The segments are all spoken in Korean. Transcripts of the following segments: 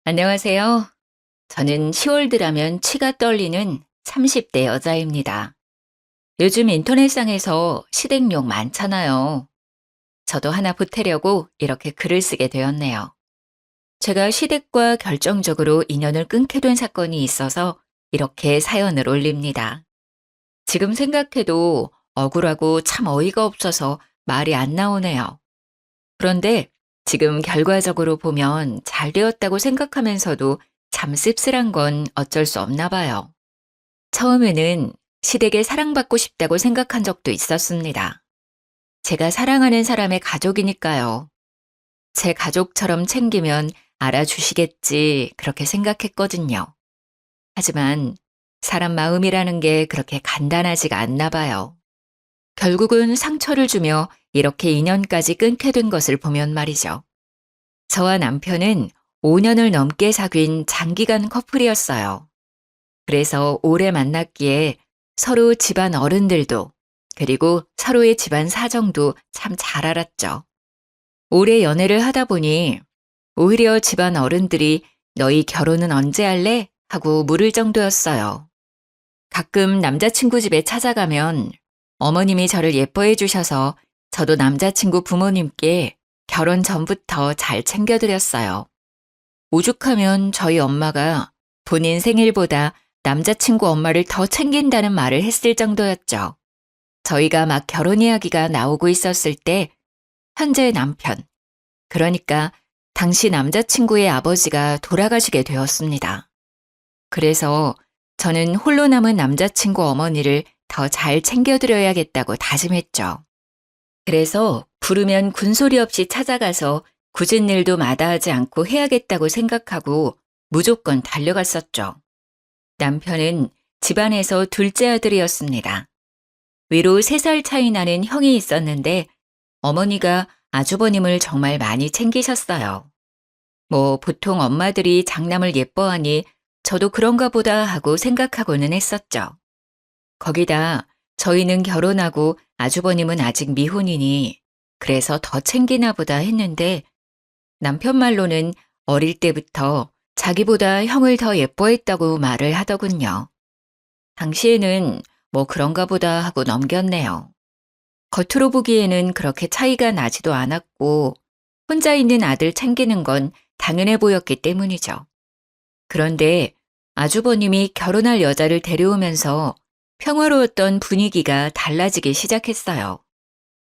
안녕하세요. 저는 10월 들하면 치가 떨리는 30대 여자입니다. 요즘 인터넷상에서 시댁욕 많잖아요. 저도 하나 보태려고 이렇게 글을 쓰게 되었네요. 제가 시댁과 결정적으로 인연을 끊게 된 사건이 있어서 이렇게 사연을 올립니다. 지금 생각해도 억울하고 참 어이가 없어서 말이 안 나오네요. 그런데 지금 결과적으로 보면 잘 되었다고 생각하면서도 참 씁쓸한 건 어쩔 수 없나 봐요. 처음에는 시댁에 사랑받고 싶다고 생각한 적도 있었습니다. 제가 사랑하는 사람의 가족이니까요. 제 가족처럼 챙기면 알아주시겠지 그렇게 생각했거든요. 하지만 사람 마음이라는 게 그렇게 간단하지가 않나 봐요. 결국은 상처를 주며 이렇게 인연까지 끊게 된 것을 보면 말이죠. 저와 남편은 5년을 넘게 사귄 장기간 커플이었어요. 그래서 오래 만났기에 서로 집안 어른들도 그리고 서로의 집안 사정도 참 잘 알았죠. 오래 연애를 하다 보니 오히려 집안 어른들이 너희 결혼은 언제 할래? 하고 물을 정도였어요. 가끔 남자친구 집에 찾아가면 어머님이 저를 예뻐해 주셔서 저도 남자친구 부모님께 결혼 전부터 잘 챙겨드렸어요. 오죽하면 저희 엄마가 본인 생일보다 남자친구 엄마를 더 챙긴다는 말을 했을 정도였죠. 저희가 막 결혼 이야기가 나오고 있었을 때 현재 남편, 그러니까 당시 남자친구의 아버지가 돌아가시게 되었습니다. 그래서 저는 홀로 남은 남자친구 어머니를 더 잘 챙겨드려야겠다고 다짐했죠. 그래서 부르면 군소리 없이 찾아가서 굳은 일도 마다하지 않고 해야겠다고 생각하고 무조건 달려갔었죠. 남편은 집안에서 둘째 아들이었습니다. 위로 3살 차이 나는 형이 있었는데 어머니가 아주버님을 정말 많이 챙기셨어요. 뭐 보통 엄마들이 장남을 예뻐하니 저도 그런가 보다 하고 생각하고는 했었죠. 거기다 저희는 결혼하고 아주버님은 아직 미혼이니 그래서 더 챙기나 보다 했는데 남편 말로는 어릴 때부터 자기보다 형을 더 예뻐했다고 말을 하더군요. 당시에는 뭐 그런가 보다 하고 넘겼네요. 겉으로 보기에는 그렇게 차이가 나지도 않았고 혼자 있는 아들 챙기는 건 당연해 보였기 때문이죠. 그런데 아주버님이 결혼할 여자를 데려오면서 평화로웠던 분위기가 달라지기 시작했어요.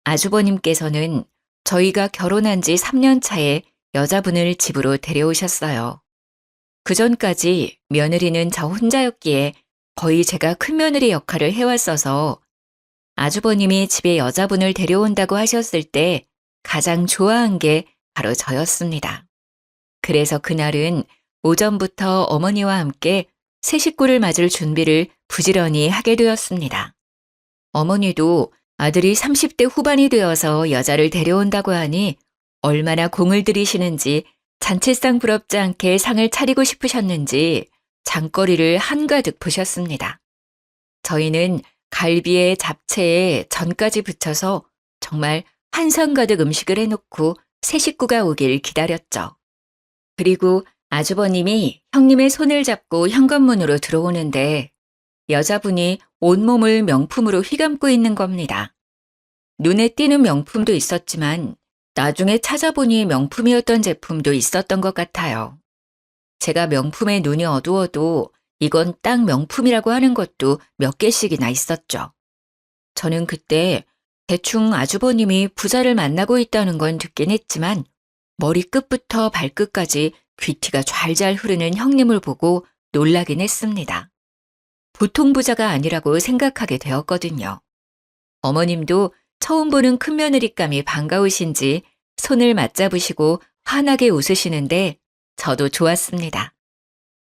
아주버님께서는 저희가 결혼한 지 3년 차에 여자분을 집으로 데려오셨어요. 그전까지 며느리는 저 혼자였기에 거의 제가 큰며느리 역할을 해왔어서 아주버님이 집에 여자분을 데려온다고 하셨을 때 가장 좋아한 게 바로 저였습니다. 그래서 그날은 오전부터 어머니와 함께 새 식구를 맞을 준비를 부지런히 하게 되었습니다. 어머니도 아들이 30대 후반이 되어서 여자를 데려온다고 하니 얼마나 공을 들이시는지 잔치상 부럽지 않게 상을 차리고 싶으셨는지 장거리를 한가득 부셨습니다. 저희는 갈비에 잡채에 전까지 붙여서 정말 한상 가득 음식을 해놓고 새 식구가 오길 기다렸죠. 그리고 아주버님이 형님의 손을 잡고 현관문으로 들어오는데 여자분이 온몸을 명품으로 휘감고 있는 겁니다. 눈에 띄는 명품도 있었지만 나중에 찾아보니 명품이었던 제품도 있었던 것 같아요. 제가 명품에 눈이 어두워도 이건 딱 명품이라고 하는 것도 몇 개씩이나 있었죠. 저는 그때 대충 아주버님이 부자를 만나고 있다는 건 듣긴 했지만 머리끝부터 발끝까지 귀티가 좔좔 흐르는 형님을 보고 놀라긴 했습니다. 보통 부자가 아니라고 생각하게 되었거든요. 어머님도 처음 보는 큰며느리감이 반가우신지 손을 맞잡으시고 환하게 웃으시는데 저도 좋았습니다.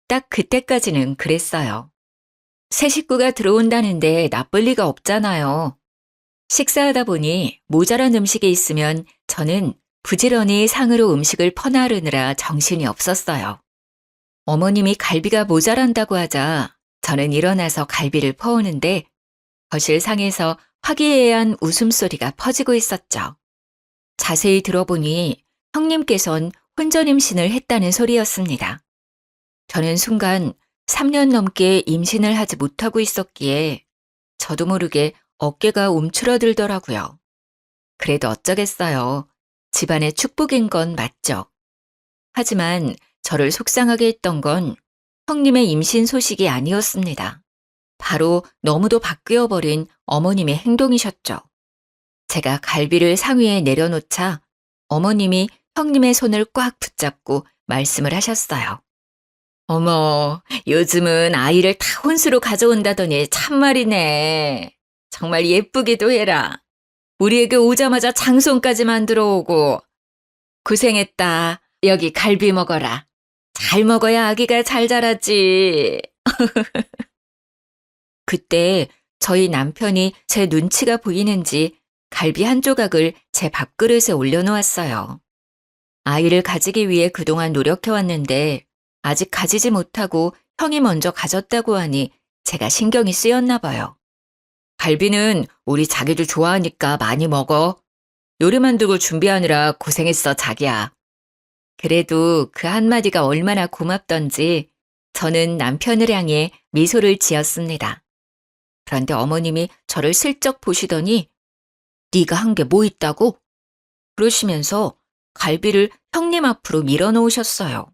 딱 그때까지는 그랬어요. 새 식구가 들어온다는데 나쁠 리가 없잖아요. 식사하다 보니 모자란 음식이 있으면 저는 부지런히 상으로 음식을 퍼나르느라 정신이 없었어요. 어머님이 갈비가 모자란다고 하자 저는 일어나서 갈비를 퍼오는데 거실 상에서 화기애애한 웃음소리가 퍼지고 있었죠. 자세히 들어보니 형님께선 혼전 임신을 했다는 소리였습니다. 저는 순간 3년 넘게 임신을 하지 못하고 있었기에 저도 모르게 어깨가 움츠러들더라고요. 그래도 어쩌겠어요. 집안의 축복인 건 맞죠. 하지만 저를 속상하게 했던 건 형님의 임신 소식이 아니었습니다. 바로 너무도 바뀌어버린 어머님의 행동이셨죠. 제가 갈비를 상위에 내려놓자 어머님이 형님의 손을 꽉 붙잡고 말씀을 하셨어요. 어머, 요즘은 아이를 다 혼수로 가져온다더니 참말이네. 정말 예쁘기도 해라. 우리에게 오자마자 장손까지 만들어 오고. 고생했다. 여기 갈비 먹어라. 잘 먹어야 아기가 잘 자라지. 그때 저희 남편이 제 눈치가 보이는지 갈비 한 조각을 제 밥그릇에 올려놓았어요. 아이를 가지기 위해 그동안 노력해왔는데 아직 가지지 못하고 형이 먼저 가졌다고 하니 제가 신경이 쓰였나 봐요. 갈비는 우리 자기도 좋아하니까 많이 먹어. 요리 만들고 준비하느라 고생했어, 자기야. 그래도 그 한마디가 얼마나 고맙던지 저는 남편을 향해 미소를 지었습니다. 그런데 어머님이 저를 슬쩍 보시더니 네가 한 게 뭐 있다고? 그러시면서 갈비를 형님 앞으로 밀어놓으셨어요.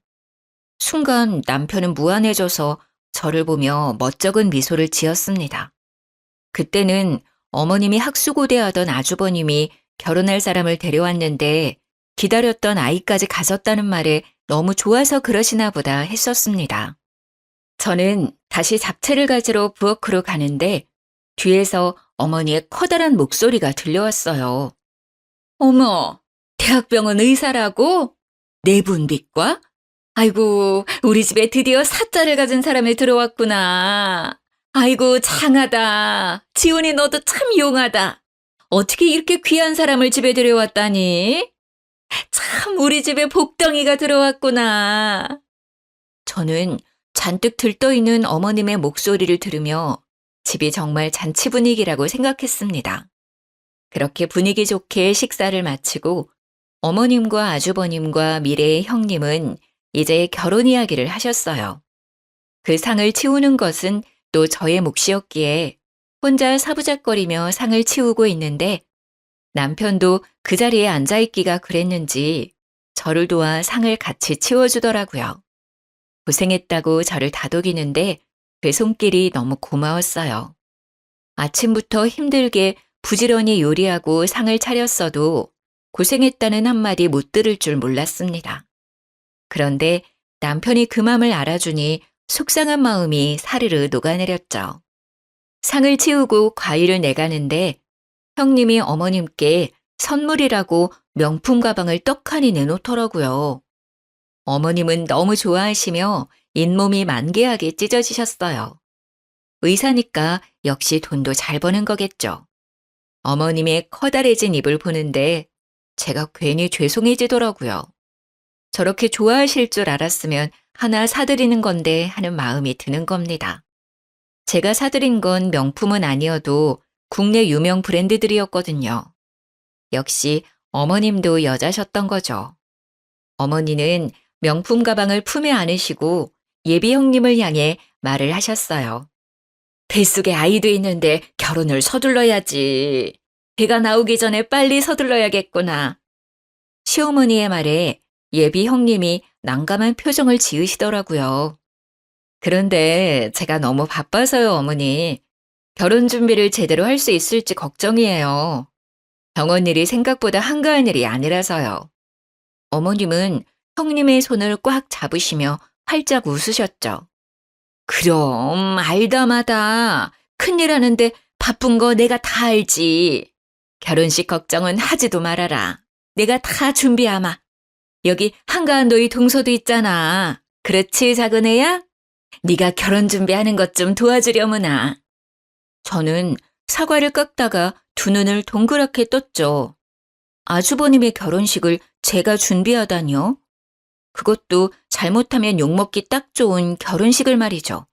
순간 남편은 무안해져서 저를 보며 멋쩍은 미소를 지었습니다. 그때는 어머님이 학수고대하던 아주버님이 결혼할 사람을 데려왔는데 기다렸던 아이까지 가졌다는 말에 너무 좋아서 그러시나 보다 했었습니다. 저는 다시 잡채를 가지러 부엌으로 가는데 뒤에서 어머니의 커다란 목소리가 들려왔어요. 어머, 대학병원 의사라고? 내분비과? 아이고, 우리 집에 드디어 사자를 가진 사람이 들어왔구나. 아이고, 장하다. 지훈이 너도 참 용하다. 어떻게 이렇게 귀한 사람을 집에 들여왔다니? 참 우리 집에 복덩이가 들어왔구나. 저는 잔뜩 들떠있는 어머님의 목소리를 들으며 집이 정말 잔치 분위기라고 생각했습니다. 그렇게 분위기 좋게 식사를 마치고 어머님과 아주버님과 미래의 형님은 이제 결혼 이야기를 하셨어요. 그 상을 치우는 것은 또 저의 몫이었기에 혼자 사부작거리며 상을 치우고 있는데 남편도 그 자리에 앉아있기가 그랬는지 저를 도와 상을 같이 치워주더라고요. 고생했다고 저를 다독이는데 그 손길이 너무 고마웠어요. 아침부터 힘들게 부지런히 요리하고 상을 차렸어도 고생했다는 한마디 못 들을 줄 몰랐습니다. 그런데 남편이 그 맘을 알아주니 속상한 마음이 사르르 녹아내렸죠. 상을 치우고 과일을 내가는데 형님이 어머님께 선물이라고 명품 가방을 떡하니 내놓더라고요. 어머님은 너무 좋아하시며 잇몸이 만개하게 찢어지셨어요. 의사니까 역시 돈도 잘 버는 거겠죠. 어머님의 커다래진 입을 보는데 제가 괜히 죄송해지더라고요. 저렇게 좋아하실 줄 알았으면 하나 사드리는 건데 하는 마음이 드는 겁니다. 제가 사드린 건 명품은 아니어도 국내 유명 브랜드들이었거든요. 역시 어머님도 여자셨던 거죠. 어머니는 명품 가방을 품에 안으시고 예비 형님을 향해 말을 하셨어요. 뱃속에 아이도 있는데 결혼을 서둘러야지. 배가 나오기 전에 빨리 서둘러야겠구나. 시어머니의 말에 예비 형님이 난감한 표정을 지으시더라고요. 그런데 제가 너무 바빠서요, 어머니. 결혼 준비를 제대로 할 수 있을지 걱정이에요. 병원 일이 생각보다 한가한 일이 아니라서요. 어머님은 형님의 손을 꽉 잡으시며 활짝 웃으셨죠. 그럼 알다마다 큰일 하는데 바쁜 거 내가 다 알지. 결혼식 걱정은 하지도 말아라. 내가 다 준비하마. 여기 한가한 너희 동서도 있잖아. 그렇지 작은 애야? 네가 결혼 준비하는 것 좀 도와주려무나. 저는 사과를 깎다가 두 눈을 동그랗게 떴죠. 아주버님의 결혼식을 제가 준비하다니요? 그것도 잘못하면 욕먹기 딱 좋은 결혼식을 말이죠.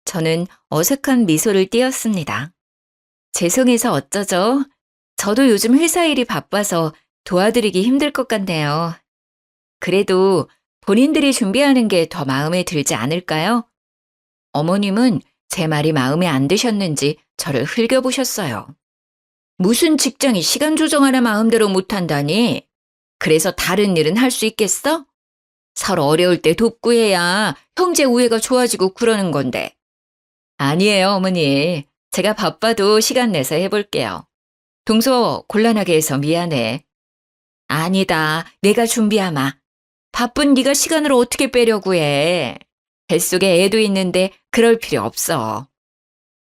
저는 어색한 미소를 띄었습니다. 죄송해서 어쩌죠? 저도 요즘 회사 일이 바빠서 도와드리기 힘들 것 같네요. 그래도 본인들이 준비하는 게 더 마음에 들지 않을까요? 어머님은 제 말이 마음에 안 드셨는지 저를 흘겨보셨어요. 무슨 직장이 시간 조정하나 마음대로 못한다니? 그래서 다른 일은 할 수 있겠어? 서로 어려울 때 돕고 해야 형제 우애가 좋아지고 그러는 건데. 아니에요, 어머니. 제가 바빠도 시간 내서 해볼게요. 동서 곤란하게 해서 미안해. 아니다, 내가 준비하마. 바쁜 네가 시간을 어떻게 빼려고 해. 뱃속에 애도 있는데 그럴 필요 없어.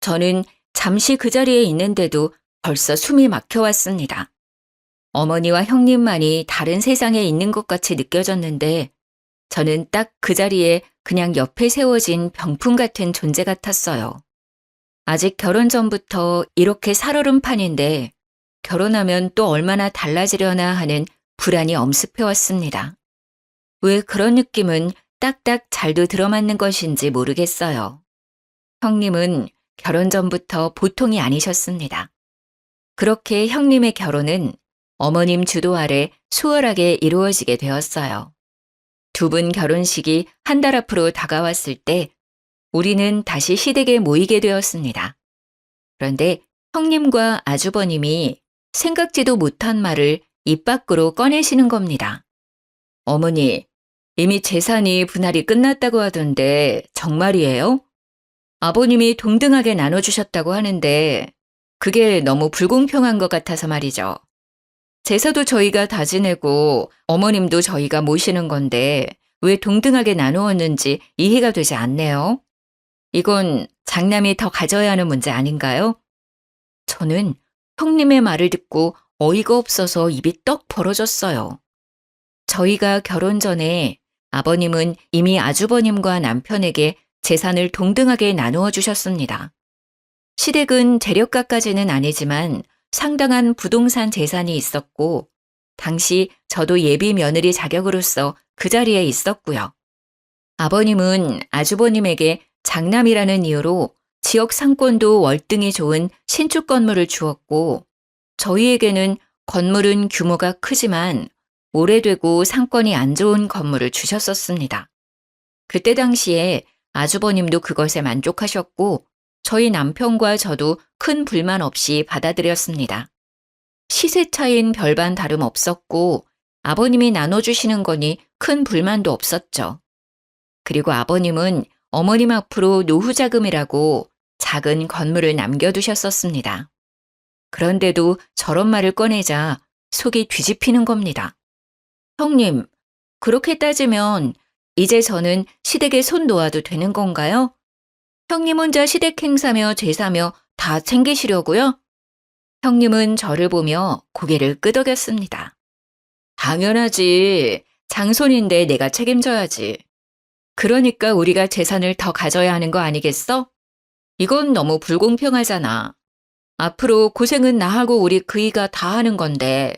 저는 잠시 그 자리에 있는데도 벌써 숨이 막혀왔습니다. 어머니와 형님만이 다른 세상에 있는 것 같이 느껴졌는데 저는 딱 그 자리에 그냥 옆에 세워진 병풍 같은 존재 같았어요. 아직 결혼 전부터 이렇게 살얼음판인데 결혼하면 또 얼마나 달라지려나 하는 불안이 엄습해왔습니다. 왜 그런 느낌은 딱딱 잘도 들어맞는 것인지 모르겠어요. 형님은 결혼 전부터 보통이 아니셨습니다. 그렇게 형님의 결혼은 어머님 주도 아래 수월하게 이루어지게 되었어요. 두 분 결혼식이 한 달 앞으로 다가왔을 때 우리는 다시 시댁에 모이게 되었습니다. 그런데 형님과 아주버님이 생각지도 못한 말을 입 밖으로 꺼내시는 겁니다. 어머니, 이미 재산이 분할이 끝났다고 하던데 정말이에요? 아버님이 동등하게 나눠주셨다고 하는데 그게 너무 불공평한 것 같아서 말이죠. 제사도 저희가 다 지내고 어머님도 저희가 모시는 건데 왜 동등하게 나누었는지 이해가 되지 않네요. 이건 장남이 더 가져야 하는 문제 아닌가요? 저는 형님의 말을 듣고 어이가 없어서 입이 떡 벌어졌어요. 저희가 결혼 전에 아버님은 이미 아주버님과 남편에게 재산을 동등하게 나누어 주셨습니다. 시댁은 대력가까지는 아니지만 상당한 부동산 재산이 있었고 당시 저도 예비 며느리 자격으로서 그 자리에 있었고요. 아버님은 아주버님에게 장남이라는 이유로 지역 상권도 월등히 좋은 신축 건물을 주었고 저희에게는 건물은 규모가 크지만 오래되고 상권이 안 좋은 건물을 주셨었습니다. 그때 당시에 아주버님도 그것에 만족하셨고 저희 남편과 저도 큰 불만 없이 받아들였습니다. 시세 차이는 별반 다름 없었고 아버님이 나눠주시는 거니 큰 불만도 없었죠. 그리고 아버님은 어머님 앞으로 노후자금이라고 작은 건물을 남겨두셨었습니다. 그런데도 저런 말을 꺼내자 속이 뒤집히는 겁니다. 형님, 그렇게 따지면 이제 저는 시댁에 손 놓아도 되는 건가요? 형님 혼자 시댁 행사며 제사며 다 챙기시려고요? 형님은 저를 보며 고개를 끄덕였습니다. 당연하지. 장손인데 내가 책임져야지. 그러니까 우리가 재산을 더 가져야 하는 거 아니겠어? 이건 너무 불공평하잖아. 앞으로 고생은 나하고 우리 그이가 다 하는 건데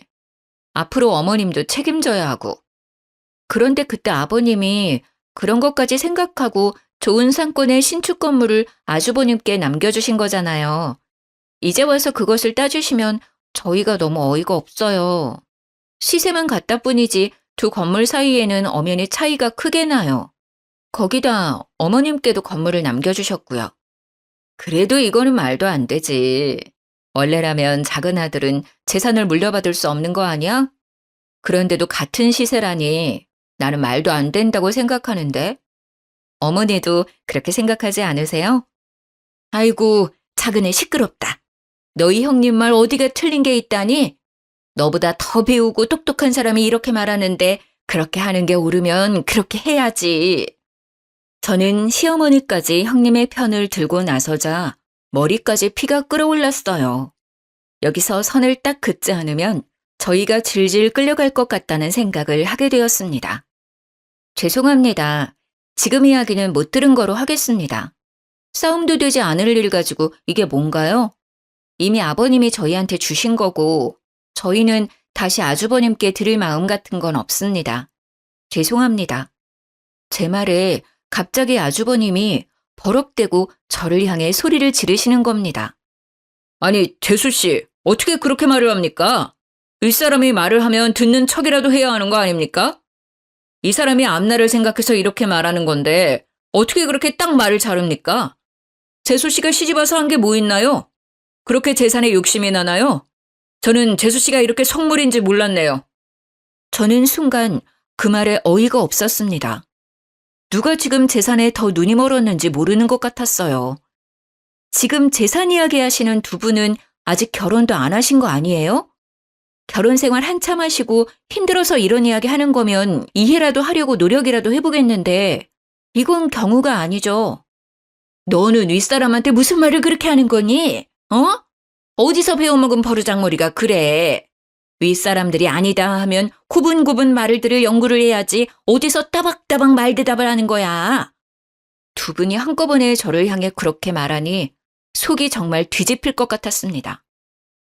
앞으로 어머님도 책임져야 하고. 그런데 그때 아버님이 그런 것까지 생각하고 좋은 상권의 신축 건물을 아주버님께 남겨주신 거잖아요. 이제 와서 그것을 따주시면 저희가 너무 어이가 없어요. 시세만 같다 뿐이지 두 건물 사이에는 엄연히 차이가 크게 나요. 거기다 어머님께도 건물을 남겨주셨고요. 그래도 이거는 말도 안 되지. 원래라면 작은 아들은 재산을 물려받을 수 없는 거 아니야? 그런데도 같은 시세라니 나는 말도 안 된다고 생각하는데. 어머니도 그렇게 생각하지 않으세요? 아이고, 작은애 시끄럽다. 너희 형님 말 어디가 틀린 게 있다니? 너보다 더 배우고 똑똑한 사람이 이렇게 말하는데 그렇게 하는 게 옳으면 그렇게 해야지. 저는 시어머니까지 형님의 편을 들고 나서자 머리까지 피가 끓어올랐어요. 여기서 선을 딱 긋지 않으면 저희가 질질 끌려갈 것 같다는 생각을 하게 되었습니다. 죄송합니다. 지금 이야기는 못 들은 거로 하겠습니다. 싸움도 되지 않을 일 가지고 이게 뭔가요? 이미 아버님이 저희한테 주신 거고 저희는 다시 아주버님께 드릴 마음 같은 건 없습니다. 죄송합니다. 제 말에 갑자기 아주버님이 버럭대고 저를 향해 소리를 지르시는 겁니다. 아니, 재수 씨, 어떻게 그렇게 말을 합니까? 윗사람이 말을 하면 듣는 척이라도 해야 하는 거 아닙니까? 이 사람이 앞날을 생각해서 이렇게 말하는 건데 어떻게 그렇게 딱 말을 자릅니까? 재수 씨가 시집와서 한 게 뭐 있나요? 그렇게 재산에 욕심이 나나요? 저는 재수 씨가 이렇게 속물인지 몰랐네요. 저는 순간 그 말에 어이가 없었습니다. 누가 지금 재산에 더 눈이 멀었는지 모르는 것 같았어요. 지금 재산 이야기 하시는 두 분은 아직 결혼도 안 하신 거 아니에요? 결혼 생활 한참 하시고 힘들어서 이런 이야기 하는 거면 이해라도 하려고 노력이라도 해보겠는데 이건 경우가 아니죠. 너는 윗사람한테 무슨 말을 그렇게 하는 거니? 어? 어디서 배워먹은 버르장머리가 그래. 윗사람들이 아니다 하면 구분구분 말을 들을 연구를 해야지 어디서 따박따박 말대답을 하는 거야. 두 분이 한꺼번에 저를 향해 그렇게 말하니 속이 정말 뒤집힐 것 같았습니다.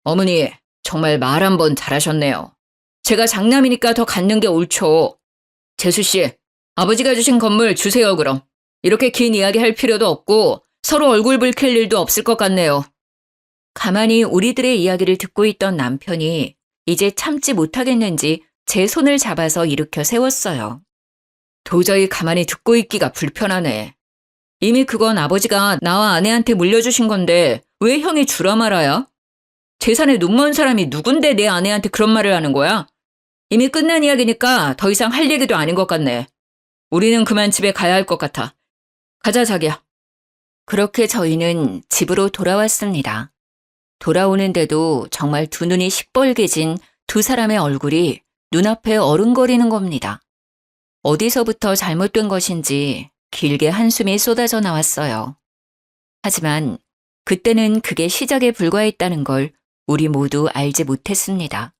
어머니, 정말 말 한 번 잘하셨네요. 제가 장남이니까 더 갖는 게 옳죠. 재수 씨, 아버지가 주신 건물 주세요 그럼. 이렇게 긴 이야기 할 필요도 없고 서로 얼굴 붉힐 일도 없을 것 같네요. 가만히 우리들의 이야기를 듣고 있던 남편이 이제 참지 못하겠는지 제 손을 잡아서 일으켜 세웠어요. 도저히 가만히 듣고 있기가 불편하네. 이미 그건 아버지가 나와 아내한테 물려주신 건데 왜 형이 주라 말아야? 재산에 눈먼 사람이 누군데 내 아내한테 그런 말을 하는 거야? 이미 끝난 이야기니까 더 이상 할 얘기도 아닌 것 같네. 우리는 그만 집에 가야 할 것 같아. 가자, 자기야. 그렇게 저희는 집으로 돌아왔습니다. 돌아오는데도 정말 두 눈이 시뻘개진 두 사람의 얼굴이 눈앞에 어른거리는 겁니다. 어디서부터 잘못된 것인지 길게 한숨이 쏟아져 나왔어요. 하지만 그때는 그게 시작에 불과했다는 걸 우리 모두 알지 못했습니다.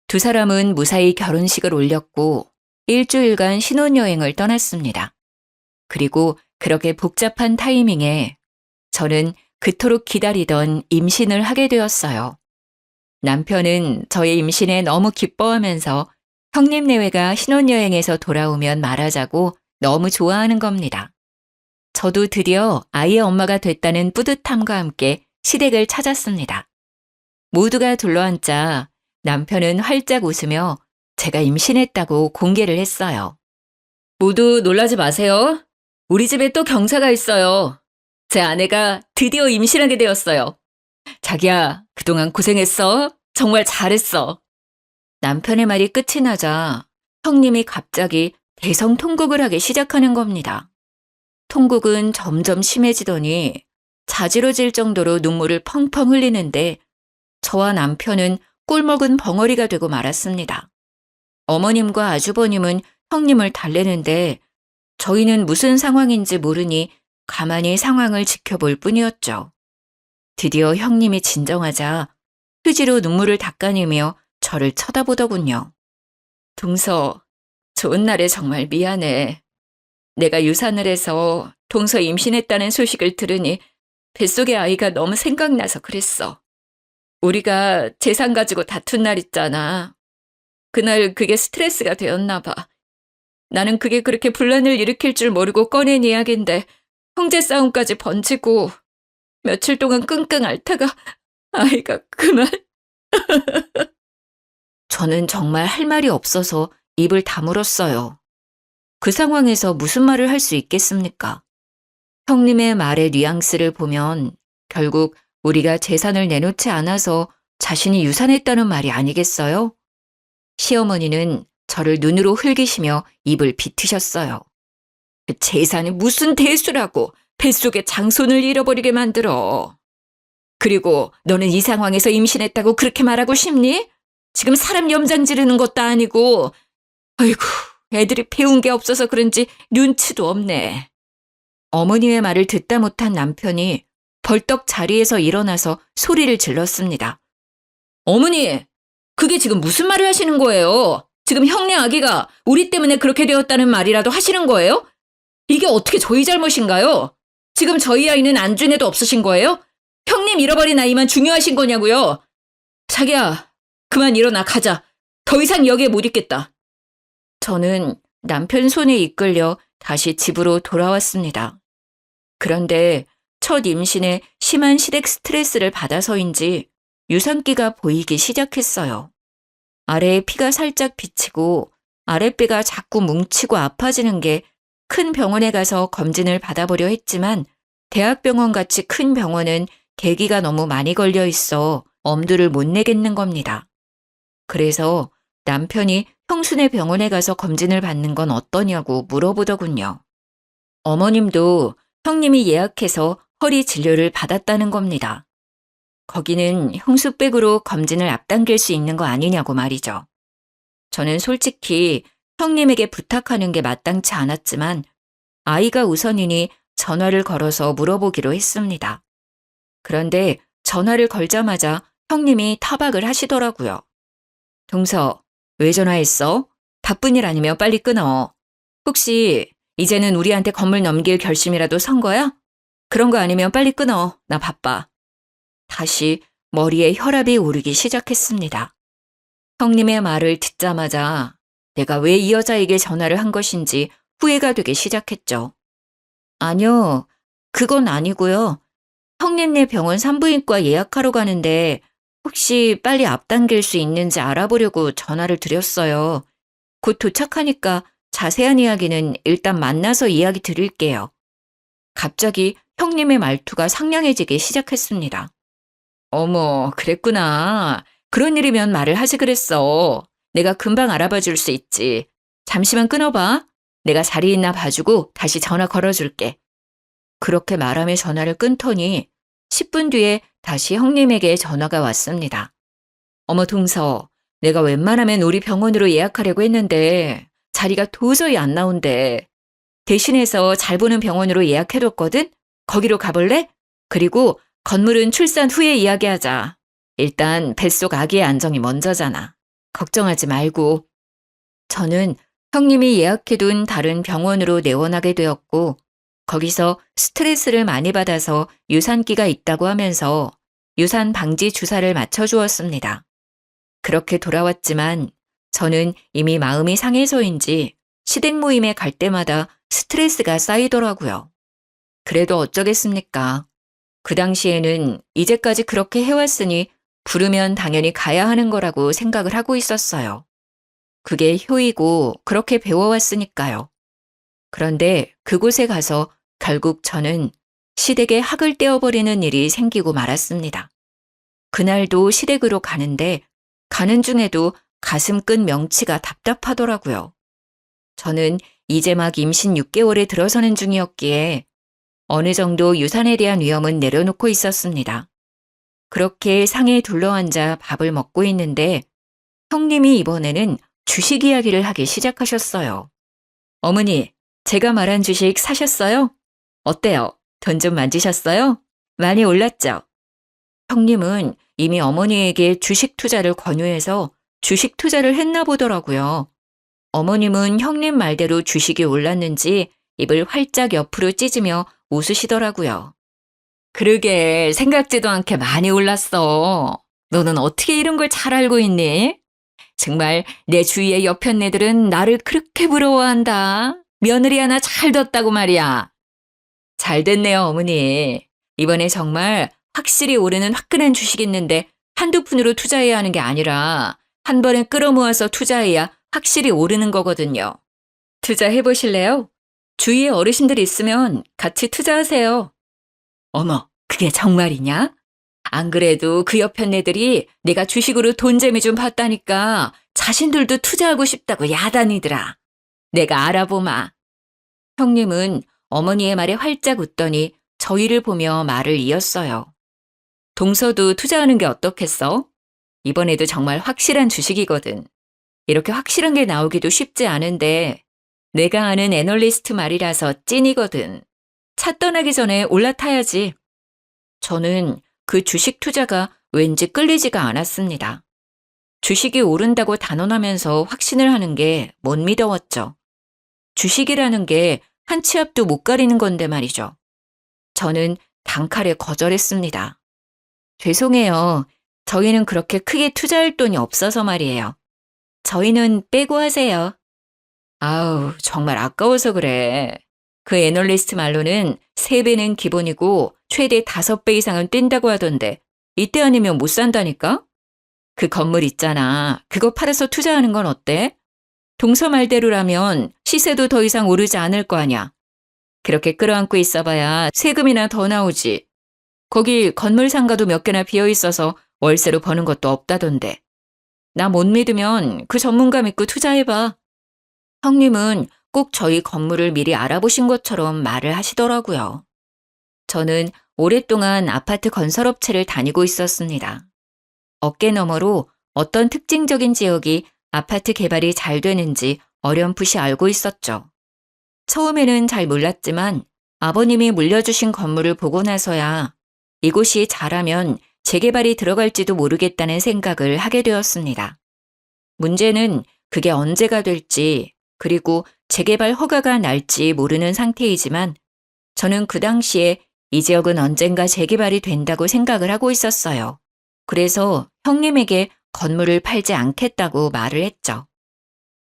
두 사람은 무사히 결혼식을 올렸고 일주일간 신혼여행을 떠났습니다. 그리고 그렇게 복잡한 타이밍에 저는 그토록 기다리던 임신을 하게 되었어요. 남편은 저의 임신에 너무 기뻐하면서 형님 내외가 신혼여행에서 돌아오면 말하자고 너무 좋아하는 겁니다. 저도 드디어 아이의 엄마가 됐다는 뿌듯함과 함께 시댁을 찾았습니다. 모두가 둘러앉자 남편은 활짝 웃으며 제가 임신했다고 공개를 했어요. 모두 놀라지 마세요. 우리 집에 또 경사가 있어요. 제 아내가 드디어 임신하게 되었어요. 자기야, 그동안 고생했어. 정말 잘했어. 남편의 말이 끝이 나자 형님이 갑자기 대성통곡을 하기 시작하는 겁니다. 통곡은 점점 심해지더니 자지러질 정도로 눈물을 펑펑 흘리는데 저와 남편은 꿀먹은 벙어리가 되고 말았습니다. 어머님과 아주버님은 형님을 달래는데 저희는 무슨 상황인지 모르니 가만히 상황을 지켜볼 뿐이었죠. 드디어 형님이 진정하자 휴지로 눈물을 닦아내며 저를 쳐다보더군요. 동서, 좋은 날에 정말 미안해. 내가 유산을 해서 동서 임신했다는 소식을 들으니 뱃속의 아이가 너무 생각나서 그랬어. 우리가 재산 가지고 다툰 날 있잖아. 그날 그게 스트레스가 되었나 봐. 나는 그게 그렇게 분란을 일으킬 줄 모르고 꺼낸 이야기인데 형제 싸움까지 번지고 며칠 동안 끙끙 앓다가 아이가 그만. 저는 정말 할 말이 없어서 입을 다물었어요. 그 상황에서 무슨 말을 할 수 있겠습니까? 형님의 말의 뉘앙스를 보면 결국 우리가 재산을 내놓지 않아서 자신이 유산했다는 말이 아니겠어요? 시어머니는 저를 눈으로 흘기시며 입을 비트셨어요. 재산이 무슨 대수라고 뱃속에 장손을 잃어버리게 만들어. 그리고 너는 이 상황에서 임신했다고 그렇게 말하고 싶니? 지금 사람 염장 지르는 것도 아니고. 아이고, 애들이 배운 게 없어서 그런지 눈치도 없네. 어머니의 말을 듣다 못한 남편이 벌떡 자리에서 일어나서 소리를 질렀습니다. 어머니, 그게 지금 무슨 말을 하시는 거예요? 지금 형네 아기가 우리 때문에 그렇게 되었다는 말이라도 하시는 거예요? 이게 어떻게 저희 잘못인가요? 지금 저희 아이는 안중에도 없으신 거예요? 형님 잃어버린 아이만 중요하신 거냐고요? 자기야, 그만 일어나 가자. 더 이상 여기에 못 있겠다. 저는 남편 손에 이끌려 다시 집으로 돌아왔습니다. 그런데 첫 임신에 심한 시댁 스트레스를 받아서인지 유산기가 보이기 시작했어요. 아래에 피가 살짝 비치고 아랫배가 자꾸 뭉치고 아파지는 게 큰 병원에 가서 검진을 받아보려 했지만 대학병원 같이 큰 병원은 대기가 너무 많이 걸려 있어 엄두를 못 내겠는 겁니다. 그래서 남편이 형수네 병원에 가서 검진을 받는 건 어떠냐고 물어보더군요. 어머님도 형님이 예약해서 허리 진료를 받았다는 겁니다. 거기는 형수백으로 검진을 앞당길 수 있는 거 아니냐고 말이죠. 저는 솔직히 형님에게 부탁하는 게 마땅치 않았지만 아이가 우선이니 전화를 걸어서 물어보기로 했습니다. 그런데 전화를 걸자마자 형님이 타박을 하시더라고요. 동서, 왜 전화했어? 바쁜 일 아니면 빨리 끊어. 혹시 이제는 우리한테 건물 넘길 결심이라도 선 거야? 그런 거 아니면 빨리 끊어. 나 바빠. 다시 머리에 혈압이 오르기 시작했습니다. 형님의 말을 듣자마자 내가 왜 이 여자에게 전화를 한 것인지 후회가 되기 시작했죠. 아니요, 그건 아니고요. 형님네 병원 산부인과 예약하러 가는데 혹시 빨리 앞당길 수 있는지 알아보려고 전화를 드렸어요. 곧 도착하니까 자세한 이야기는 일단 만나서 이야기 드릴게요. 갑자기 형님의 말투가 상냥해지기 시작했습니다. 어머, 그랬구나. 그런 일이면 말을 하지 그랬어. 내가 금방 알아봐 줄 수 있지. 잠시만 끊어봐. 내가 자리 있나 봐주고 다시 전화 걸어줄게. 그렇게 말하며 전화를 끊더니 10분 뒤에 다시 형님에게 전화가 왔습니다. 어머 동서, 내가 웬만하면 우리 병원으로 예약하려고 했는데 자리가 도저히 안 나온대. 대신해서 잘 보는 병원으로 예약해뒀거든? 거기로 가볼래? 그리고 건물은 출산 후에 이야기하자. 일단 뱃속 아기의 안정이 먼저잖아. 걱정하지 말고. 저는 형님이 예약해둔 다른 병원으로 내원하게 되었고 거기서 스트레스를 많이 받아서 유산기가 있다고 하면서 유산 방지 주사를 맞춰주었습니다. 그렇게 돌아왔지만 저는 이미 마음이 상해서인지 시댁 모임에 갈 때마다 스트레스가 쌓이더라고요. 그래도 어쩌겠습니까? 그 당시에는 이제까지 그렇게 해왔으니 부르면 당연히 가야 하는 거라고 생각을 하고 있었어요. 그게 효이고 그렇게 배워왔으니까요. 그런데 그곳에 가서 결국 저는 시댁에 학을 떼어버리는 일이 생기고 말았습니다. 그날도 시댁으로 가는데 가는 중에도 가슴 끈 명치가 답답하더라고요. 저는 이제 막 임신 6개월에 들어서는 중이었기에 어느 정도 유산에 대한 위험은 내려놓고 있었습니다. 그렇게 상에 둘러앉아 밥을 먹고 있는데 형님이 이번에는 주식 이야기를 하기 시작하셨어요. 어머니, 제가 말한 주식 사셨어요? 어때요? 돈 좀 만지셨어요? 많이 올랐죠? 형님은 이미 어머니에게 주식 투자를 권유해서 주식 투자를 했나 보더라고요. 어머님은 형님 말대로 주식이 올랐는지 입을 활짝 옆으로 찢으며 웃으시더라고요. 그러게 생각지도 않게 많이 올랐어. 너는 어떻게 이런 걸 잘 알고 있니? 정말 내 주위의 여편네들은 나를 그렇게 부러워한다. 며느리 하나 잘 뒀다고 말이야. 잘 됐네요, 어머니. 이번에 정말 확실히 오르는 화끈한 주식 있는데 한두 푼으로 투자해야 하는 게 아니라 한 번에 끌어모아서 투자해야 확실히 오르는 거거든요. 투자해보실래요? 주위에 어르신들 있으면 같이 투자하세요. 어머, 그게 정말이냐? 안 그래도 그 여편네들이 내가 주식으로 돈 재미 좀 봤다니까 자신들도 투자하고 싶다고 야단이더라. 내가 알아보마. 형님은 어머니의 말에 활짝 웃더니 저희를 보며 말을 이었어요. 동서도 투자하는 게 어떻겠어? 이번에도 정말 확실한 주식이거든. 이렇게 확실한 게 나오기도 쉽지 않은데 내가 아는 애널리스트 말이라서 찐이거든. 차 떠나기 전에 올라타야지. 저는 그 주식 투자가 왠지 끌리지가 않았습니다. 주식이 오른다고 단언하면서 확신을 하는 게 못 믿어웠죠. 주식이라는 게 한 치 앞도 못 가리는 건데 말이죠. 저는 단칼에 거절했습니다. 죄송해요. 저희는 그렇게 크게 투자할 돈이 없어서 말이에요. 저희는 빼고 하세요. 아우, 정말 아까워서 그래. 그 애널리스트 말로는 3배는 기본이고 최대 5배 이상은 뛴다고 하던데 이때 아니면 못 산다니까? 그 건물 있잖아. 그거 팔아서 투자하는 건 어때? 동서 말대로라면 시세도 더 이상 오르지 않을 거 아냐. 그렇게 끌어안고 있어봐야 세금이나 더 나오지. 거기 건물 상가도 몇 개나 비어있어서 월세로 버는 것도 없다던데. 나 못 믿으면 그 전문가 믿고 투자해봐. 형님은 꼭 저희 건물을 미리 알아보신 것처럼 말을 하시더라고요. 저는 오랫동안 아파트 건설업체를 다니고 있었습니다. 어깨너머로 어떤 특징적인 지역이 아파트 개발이 잘 되는지 어렴풋이 알고 있었죠. 처음에는 잘 몰랐지만 아버님이 물려주신 건물을 보고 나서야 이곳이 잘하면 재개발이 들어갈지도 모르겠다는 생각을 하게 되었습니다. 문제는 그게 언제가 될지 그리고 재개발 허가가 날지 모르는 상태이지만 저는 그 당시에 이 지역은 언젠가 재개발이 된다고 생각을 하고 있었어요. 그래서 형님에게 건물을 팔지 않겠다고 말을 했죠.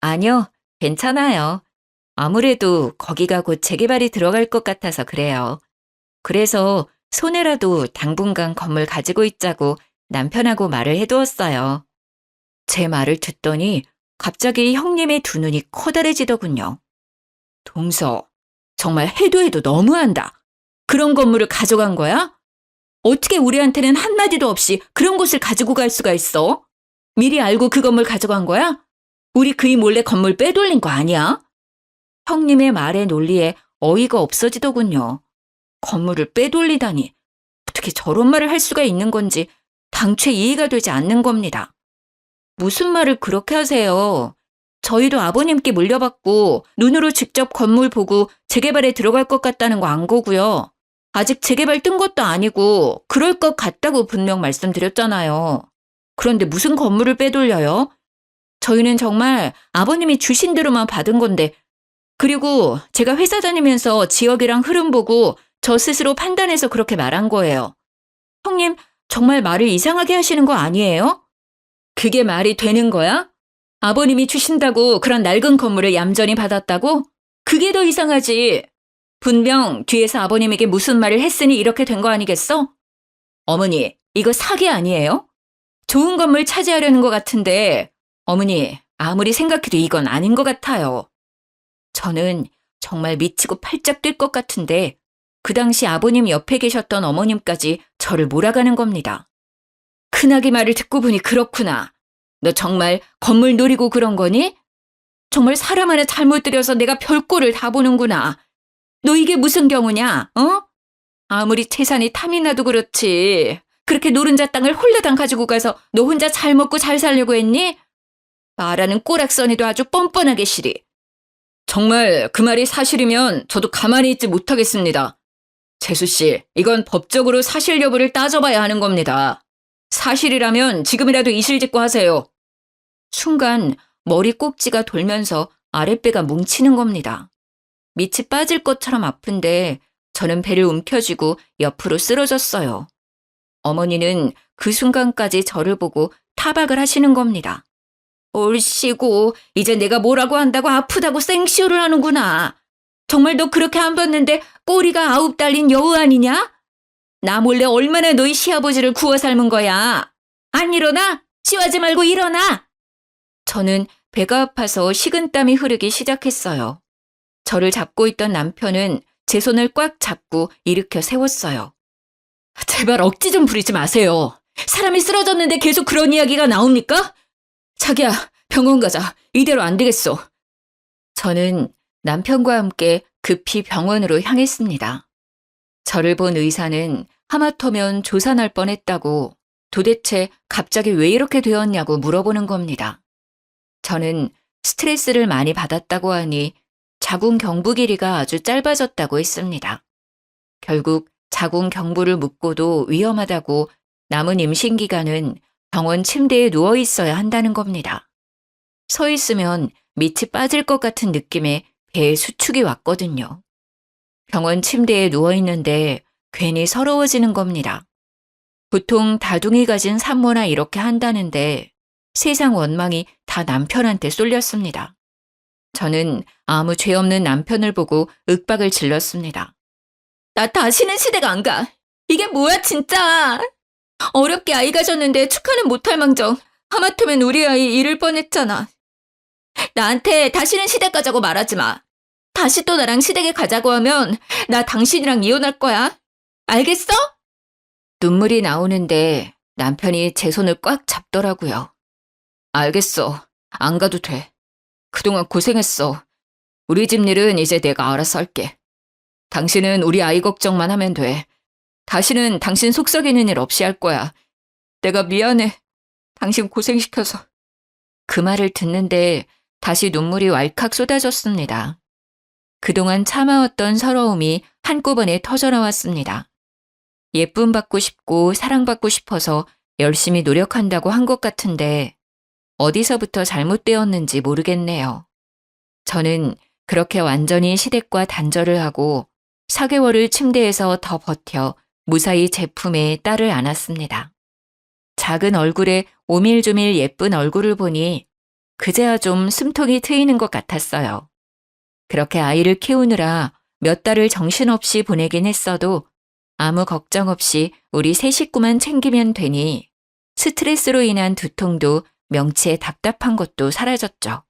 아니요, 괜찮아요. 아무래도 거기가 곧 재개발이 들어갈 것 같아서 그래요. 그래서 손해라도 당분간 건물 가지고 있자고 남편하고 말을 해두었어요. 제 말을 듣더니 갑자기 형님의 두 눈이 커다래지더군요. 동서, 정말 해도 해도 너무한다. 그런 건물을 가져간 거야? 어떻게 우리한테는 한마디도 없이 그런 곳을 가지고 갈 수가 있어? 미리 알고 그 건물 가져간 거야? 우리 그이 몰래 건물 빼돌린 거 아니야? 형님의 말에 논리에 어이가 없어지더군요. 건물을 빼돌리다니 어떻게 저런 말을 할 수가 있는 건지 당최 이해가 되지 않는 겁니다. 무슨 말을 그렇게 하세요? 저희도 아버님께 물려받고 눈으로 직접 건물 보고 재개발에 들어갈 것 같다는 거 안 거고요. 아직 재개발 뜬 것도 아니고 그럴 것 같다고 분명 말씀드렸잖아요. 그런데 무슨 건물을 빼돌려요? 저희는 정말 아버님이 주신 대로만 받은 건데 그리고 제가 회사 다니면서 지역이랑 흐름 보고 저 스스로 판단해서 그렇게 말한 거예요. 형님, 정말 말을 이상하게 하시는 거 아니에요? 그게 말이 되는 거야? 아버님이 주신다고 그런 낡은 건물을 얌전히 받았다고? 그게 더 이상하지. 분명 뒤에서 아버님에게 무슨 말을 했으니 이렇게 된 거 아니겠어? 어머니, 이거 사기 아니에요? 좋은 건물 차지하려는 것 같은데 어머니, 아무리 생각해도 이건 아닌 것 같아요. 저는 정말 미치고 팔짝 뛸 것 같은데 그 당시 아버님 옆에 계셨던 어머님까지 저를 몰아가는 겁니다. 큰아기 말을 듣고 보니 그렇구나. 너 정말 건물 노리고 그런 거니? 정말 사람 하나 잘못 들여서 내가 별꼴을 다 보는구나. 너 이게 무슨 경우냐? 어? 아무리 재산이 탐이 나도 그렇지. 그렇게 노른자 땅을 홀라당 가지고 가서 너 혼자 잘 먹고 잘 살려고 했니? 말하는 꼬락서니도 아주 뻔뻔하게 시리. 정말 그 말이 사실이면 저도 가만히 있지 못하겠습니다. 재수 씨, 이건 법적으로 사실 여부를 따져봐야 하는 겁니다. 사실이라면 지금이라도 이실직고 하세요. 순간 머리 꼭지가 돌면서 아랫배가 뭉치는 겁니다. 밑이 빠질 것처럼 아픈데 저는 배를 움켜쥐고 옆으로 쓰러졌어요. 어머니는 그 순간까지 저를 보고 타박을 하시는 겁니다. 옳시고 이제 내가 뭐라고 한다고 아프다고 생쇼를 하는구나. 정말 너 그렇게 안 봤는데 꼬리가 9 달린 여우 아니냐? 나 몰래 얼마나 너희 시아버지를 구워 삶은 거야. 안 일어나? 씨하지 말고 일어나. 저는 배가 아파서 식은땀이 흐르기 시작했어요. 저를 잡고 있던 남편은 제 손을 꽉 잡고 일으켜 세웠어요. 제발 억지 좀 부리지 마세요. 사람이 쓰러졌는데 계속 그런 이야기가 나옵니까? 자기야, 병원 가자. 이대로 안 되겠어. 저는 남편과 함께 급히 병원으로 향했습니다. 저를 본 의사는 하마터면 조산할 뻔했다고 도대체 갑자기 왜 이렇게 되었냐고 물어보는 겁니다. 저는 스트레스를 많이 받았다고 하니 자궁 경부 길이가 아주 짧아졌다고 했습니다. 결국 자궁 경부를 묶고도 위험하다고 남은 임신 기간은 병원 침대에 누워 있어야 한다는 겁니다. 서 있으면 밑이 빠질 것 같은 느낌에 배에 수축이 왔거든요. 병원 침대에 누워 있는데 괜히 서러워지는 겁니다. 보통 다둥이 가진 산모나 이렇게 한다는데 세상 원망이 다 남편한테 쏠렸습니다. 저는 아무 죄 없는 남편을 보고 윽박을 질렀습니다. 나 다시는 시댁 안 가. 이게 뭐야 진짜. 어렵게 아이 가졌는데 축하는 못할 망정 하마터면 우리 아이 잃을 뻔했잖아. 나한테 다시는 시댁 가자고 말하지 마. 다시 또 나랑 시댁에 가자고 하면 나 당신이랑 이혼할 거야. 알겠어? 눈물이 나오는데 남편이 제 손을 꽉 잡더라고요. 알겠어. 안 가도 돼. 그동안 고생했어. 우리 집 일은 이제 내가 알아서 할게. 당신은 우리 아이 걱정만 하면 돼. 다시는 당신 속 썩이는 일 없이 할 거야. 내가 미안해. 당신 고생시켜서. 그 말을 듣는데 다시 눈물이 왈칵 쏟아졌습니다. 그동안 참아왔던 서러움이 한꺼번에 터져나왔습니다. 예쁨 받고 싶고 사랑받고 싶어서 열심히 노력한다고 한 것 같은데 어디서부터 잘못되었는지 모르겠네요. 저는 그렇게 완전히 시댁과 단절을 하고 4개월을 침대에서 더 버텨 무사히 제 품에 딸을 안았습니다. 작은 얼굴에 오밀조밀 예쁜 얼굴을 보니 그제야 좀 숨통이 트이는 것 같았어요. 그렇게 아이를 키우느라 몇 달을 정신없이 보내긴 했어도 아무 걱정 없이 우리 세 식구만 챙기면 되니 스트레스로 인한 두통도 명치에 답답한 것도 사라졌죠.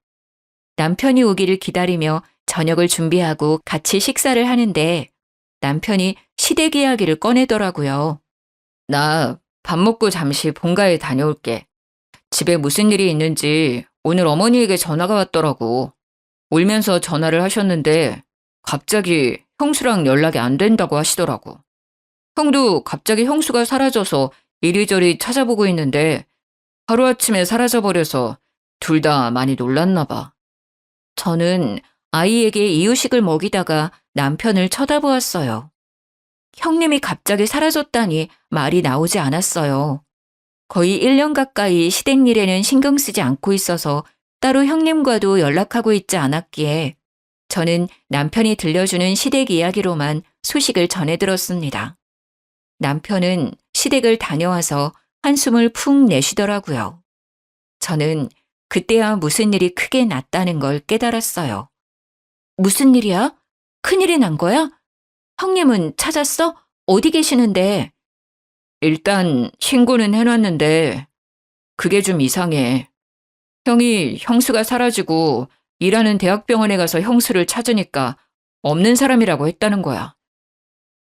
남편이 오기를 기다리며 저녁을 준비하고 같이 식사를 하는데 남편이 시댁 이야기를 꺼내더라고요. 나 밥 먹고 잠시 본가에 다녀올게. 집에 무슨 일이 있는지 오늘 어머니에게 전화가 왔더라고. 울면서 전화를 하셨는데 갑자기 형수랑 연락이 안 된다고 하시더라고. 형도 갑자기 형수가 사라져서 이리저리 찾아보고 있는데 하루아침에 사라져버려서 둘 다 많이 놀랐나 봐. 저는 아이에게 이유식을 먹이다가 남편을 쳐다보았어요. 형님이 갑자기 사라졌다니 말이 나오지 않았어요. 거의 1년 가까이 시댁 일에는 신경 쓰지 않고 있어서 따로 형님과도 연락하고 있지 않았기에 저는 남편이 들려주는 시댁 이야기로만 소식을 전해 들었습니다. 남편은 시댁을 다녀와서 한숨을 푹 내쉬더라고요. 저는 그때야 무슨 일이 크게 났다는 걸 깨달았어요. 무슨 일이야? 큰일이 난 거야? 형님은 찾았어? 어디 계시는데? 일단 신고는 해놨는데 그게 좀 이상해. 형이 형수가 사라지고 일하는 대학병원에 가서 형수를 찾으니까 없는 사람이라고 했다는 거야.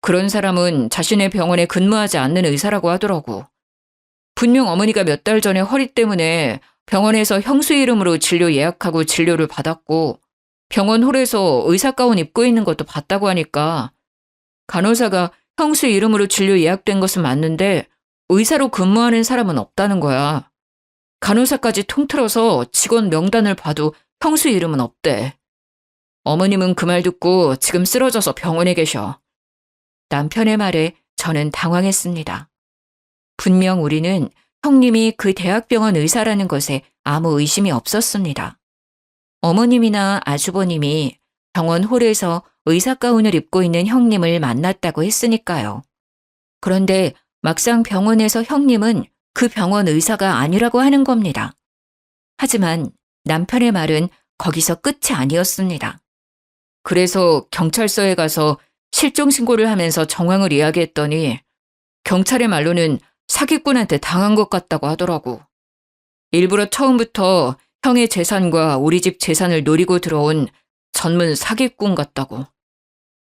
그런 사람은 자신의 병원에 근무하지 않는 의사라고 하더라고. 분명 어머니가 몇 달 전에 허리 때문에 병원에서 형수 이름으로 진료 예약하고 진료를 받았고 병원 홀에서 의사 가운 입고 있는 것도 봤다고 하니까 간호사가 형수 이름으로 진료 예약된 것은 맞는데 의사로 근무하는 사람은 없다는 거야. 간호사까지 통틀어서 직원 명단을 봐도 형수 이름은 없대. 어머님은 그 말 듣고 지금 쓰러져서 병원에 계셔. 남편의 말에 저는 당황했습니다. 분명 우리는 형님이 그 대학병원 의사라는 것에 아무 의심이 없었습니다. 어머님이나 아주버님이 병원 홀에서 의사 가운을 입고 있는 형님을 만났다고 했으니까요. 그런데 막상 병원에서 형님은 그 병원 의사가 아니라고 하는 겁니다. 하지만 남편의 말은 거기서 끝이 아니었습니다. 그래서 경찰서에 가서 실종 신고를 하면서 정황을 이야기했더니 경찰의 말로는 사기꾼한테 당한 것 같다고 하더라고. 일부러 처음부터 형의 재산과 우리 집 재산을 노리고 들어온 전문 사기꾼 같다고.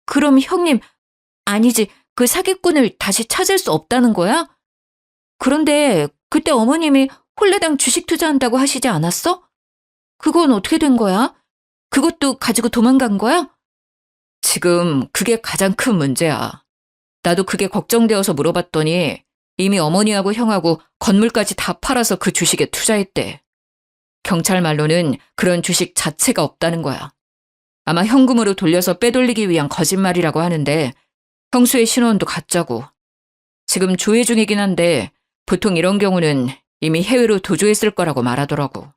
그럼 형님, 아니지, 그 사기꾼을 다시 찾을 수 없다는 거야? 그런데 그때 어머님이 홀레당 주식 투자한다고 하시지 않았어? 그건 어떻게 된 거야? 그것도 가지고 도망간 거야? 지금 그게 가장 큰 문제야. 나도 그게 걱정되어서 물어봤더니 이미 어머니하고 형하고 건물까지 다 팔아서 그 주식에 투자했대. 경찰 말로는 그런 주식 자체가 없다는 거야. 아마 현금으로 돌려서 빼돌리기 위한 거짓말이라고 하는데 형수의 신원도 가짜고. 지금 조회 중이긴 한데 보통 이런 경우는 이미 해외로 도주했을 거라고 말하더라고.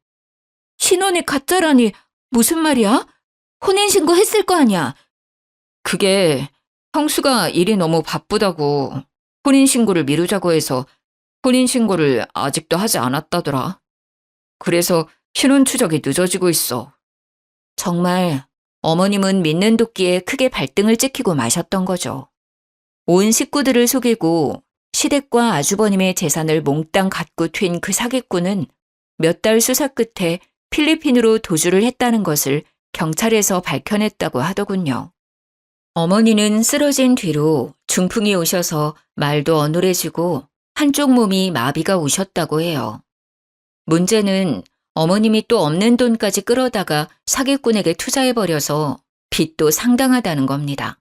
신원이 가짜라니 무슨 말이야? 혼인신고 했을 거 아니야. 그게 형수가 일이 너무 바쁘다고 혼인신고를 미루자고 해서 혼인신고를 아직도 하지 않았다더라. 그래서 신원 추적이 늦어지고 있어. 정말 어머님은 믿는 도끼에 크게 발등을 찍히고 마셨던 거죠. 온 식구들을 속이고 시댁과 아주버님의 재산을 몽땅 갖고 튄 그 사기꾼은 몇 달 수사 끝에 필리핀으로 도주를 했다는 것을 경찰에서 밝혀냈다고 하더군요. 어머니는 쓰러진 뒤로 중풍이 오셔서 말도 어눌해지고 한쪽 몸이 마비가 오셨다고 해요. 문제는 어머님이 또 없는 돈까지 끌어다가 사기꾼에게 투자해버려서 빚도 상당하다는 겁니다.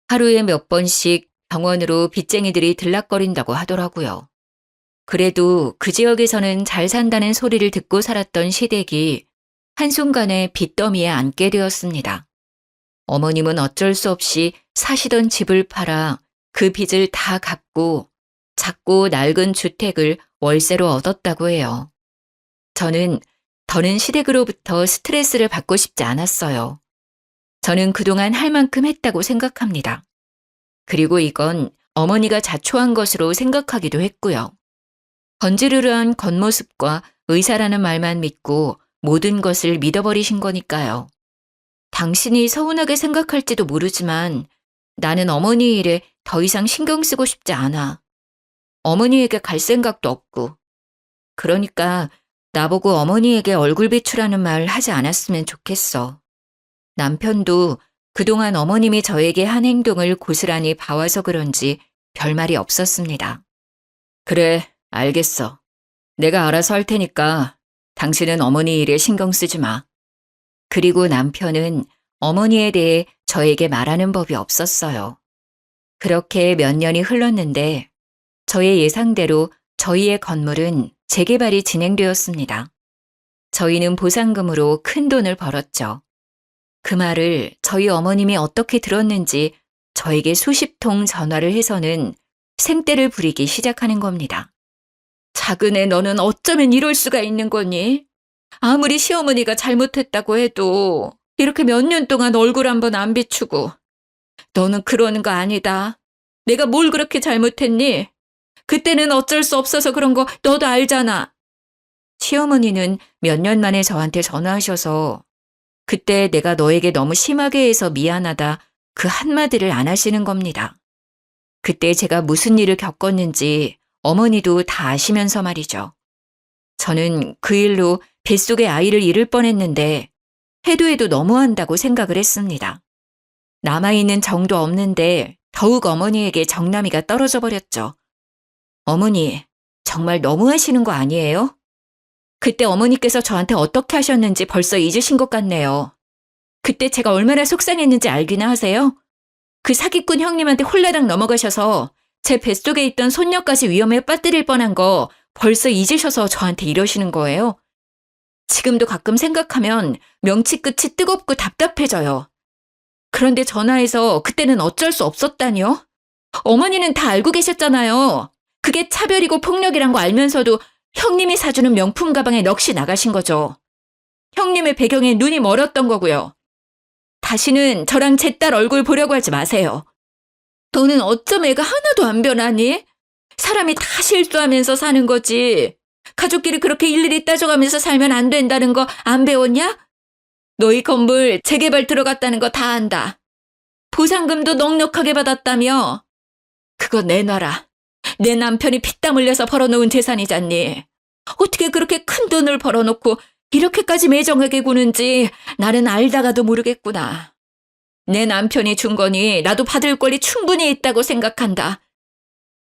하루에 몇 번씩 병원으로 빚쟁이들이 들락거린다고 하더라고요. 그래도 그 지역에서는 잘 산다는 소리를 듣고 살았던 시댁이 한순간에 빚더미에 앉게 되었습니다. 어머님은 어쩔 수 없이 사시던 집을 팔아 그 빚을 다 갚고 작고 낡은 주택을 월세로 얻었다고 해요. 저는 더는 시댁으로부터 스트레스를 받고 싶지 않았어요. 저는 그동안 할 만큼 했다고 생각합니다. 그리고 이건 어머니가 자초한 것으로 생각하기도 했고요. 번지르르한 겉모습과 의사라는 말만 믿고 모든 것을 믿어버리신 거니까요. 당신이 서운하게 생각할지도 모르지만 나는 어머니 일에 더 이상 신경 쓰고 싶지 않아. 어머니에게 갈 생각도 없고. 그러니까 나보고 어머니에게 얼굴 비추라는 말 하지 않았으면 좋겠어. 남편도 그동안 어머님이 저에게 한 행동을 고스란히 봐와서 그런지 별말이 없었습니다. 그래, 알겠어. 내가 알아서 할 테니까 당신은 어머니 일에 신경 쓰지 마. 그리고 남편은 어머니에 대해 저에게 말하는 법이 없었어요. 그렇게 몇 년이 흘렀는데 저의 예상대로 저희의 건물은 재개발이 진행되었습니다. 저희는 보상금으로 큰 돈을 벌었죠. 그 말을 저희 어머님이 어떻게 들었는지 저에게 수십 통 전화를 해서는 생떼를 부리기 시작하는 겁니다. 작은 애 너는 어쩌면 이럴 수가 있는 거니? 아무리 시어머니가 잘못했다고 해도 이렇게 몇 년 동안 얼굴 한번 안 비추고. 너는 그러는 거 아니다. 내가 뭘 그렇게 잘못했니? 그때는 어쩔 수 없어서 그런 거 너도 알잖아. 시어머니는 몇 년 만에 저한테 전화하셔서 그때 내가 너에게 너무 심하게 해서 미안하다 그 한마디를 안 하시는 겁니다. 그때 제가 무슨 일을 겪었는지 어머니도 다 아시면서 말이죠. 저는 그 일로 뱃속의 아이를 잃을 뻔했는데 해도 너무한다고 생각을 했습니다. 남아있는 정도 없는데 더욱 어머니에게 정남이가 떨어져 버렸죠. 어머니, 정말 너무하시는 거 아니에요? 그때 어머니께서 저한테 어떻게 하셨는지 벌써 잊으신 것 같네요. 그때 제가 얼마나 속상했는지 알기나 하세요? 그 사기꾼 형님한테 홀라당 넘어가셔서 제 뱃속에 있던 손녀까지 위험에 빠뜨릴 뻔한 거 벌써 잊으셔서 저한테 이러시는 거예요? 지금도 가끔 생각하면 명치 끝이 뜨겁고 답답해져요. 그런데 전화해서 그때는 어쩔 수 없었다니요? 어머니는 다 알고 계셨잖아요. 그게 차별이고 폭력이란 거 알면서도 형님이 사주는 명품 가방에 넋이 나가신 거죠. 형님의 배경에 눈이 멀었던 거고요. 다시는 저랑 제 딸 얼굴 보려고 하지 마세요. 너는 어쩜 애가 하나도 안 변하니? 사람이 다 실수하면서 사는 거지. 가족끼리 그렇게 일일이 따져가면서 살면 안 된다는 거 안 배웠냐? 너희 건물 재개발 들어갔다는 거 다 안다. 보상금도 넉넉하게 받았다며. 그거 내놔라. 내 남편이 피땀 흘려서 벌어놓은 재산이잖니. 어떻게 그렇게 큰 돈을 벌어놓고 이렇게까지 매정하게 구는지 나는 알다가도 모르겠구나. 내 남편이 준 거니 나도 받을 권리 충분히 있다고 생각한다.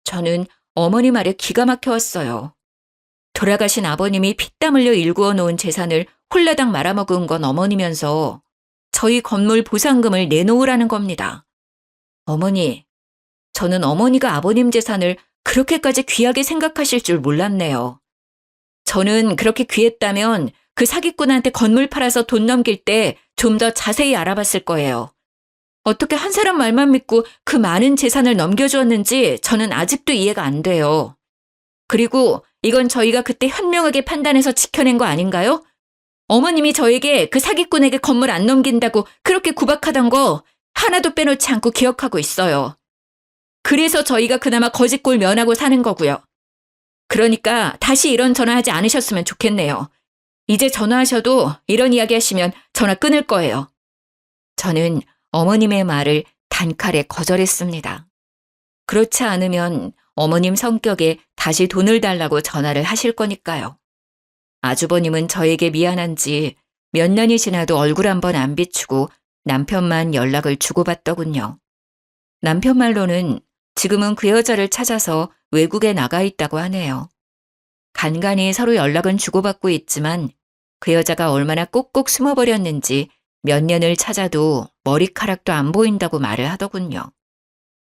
저는 어머니 말에 기가 막혀왔어요. 돌아가신 아버님이 피땀 흘려 일구어 놓은 재산을 홀라당 말아먹은 건 어머니면서 저희 건물 보상금을 내놓으라는 겁니다. 어머니, 저는 어머니가 아버님 재산을 그렇게까지 귀하게 생각하실 줄 몰랐네요. 저는 그렇게 귀했다면 그 사기꾼한테 건물 팔아서 돈 넘길 때 좀 더 자세히 알아봤을 거예요. 어떻게 한 사람 말만 믿고 그 많은 재산을 넘겨주었는지 저는 아직도 이해가 안 돼요. 그리고 이건 저희가 그때 현명하게 판단해서 지켜낸 거 아닌가요? 어머님이 저에게 그 사기꾼에게 건물 안 넘긴다고 그렇게 구박하던 거 하나도 빼놓지 않고 기억하고 있어요. 그래서 저희가 그나마 거짓골 면하고 사는 거고요. 그러니까 다시 이런 전화하지 않으셨으면 좋겠네요. 이제 전화하셔도 이런 이야기 하시면 전화 끊을 거예요. 저는 어머님의 말을 단칼에 거절했습니다. 그렇지 않으면 어머님 성격에 다시 돈을 달라고 전화를 하실 거니까요. 아주버님은 저에게 미안한지 몇 년이 지나도 얼굴 한 번 안 비추고 남편만 연락을 주고받더군요. 남편 말로는 지금은 그 여자를 찾아서 외국에 나가 있다고 하네요. 간간히 서로 연락은 주고받고 있지만 그 여자가 얼마나 꼭꼭 숨어버렸는지 몇 년을 찾아도 머리카락도 안 보인다고 말을 하더군요.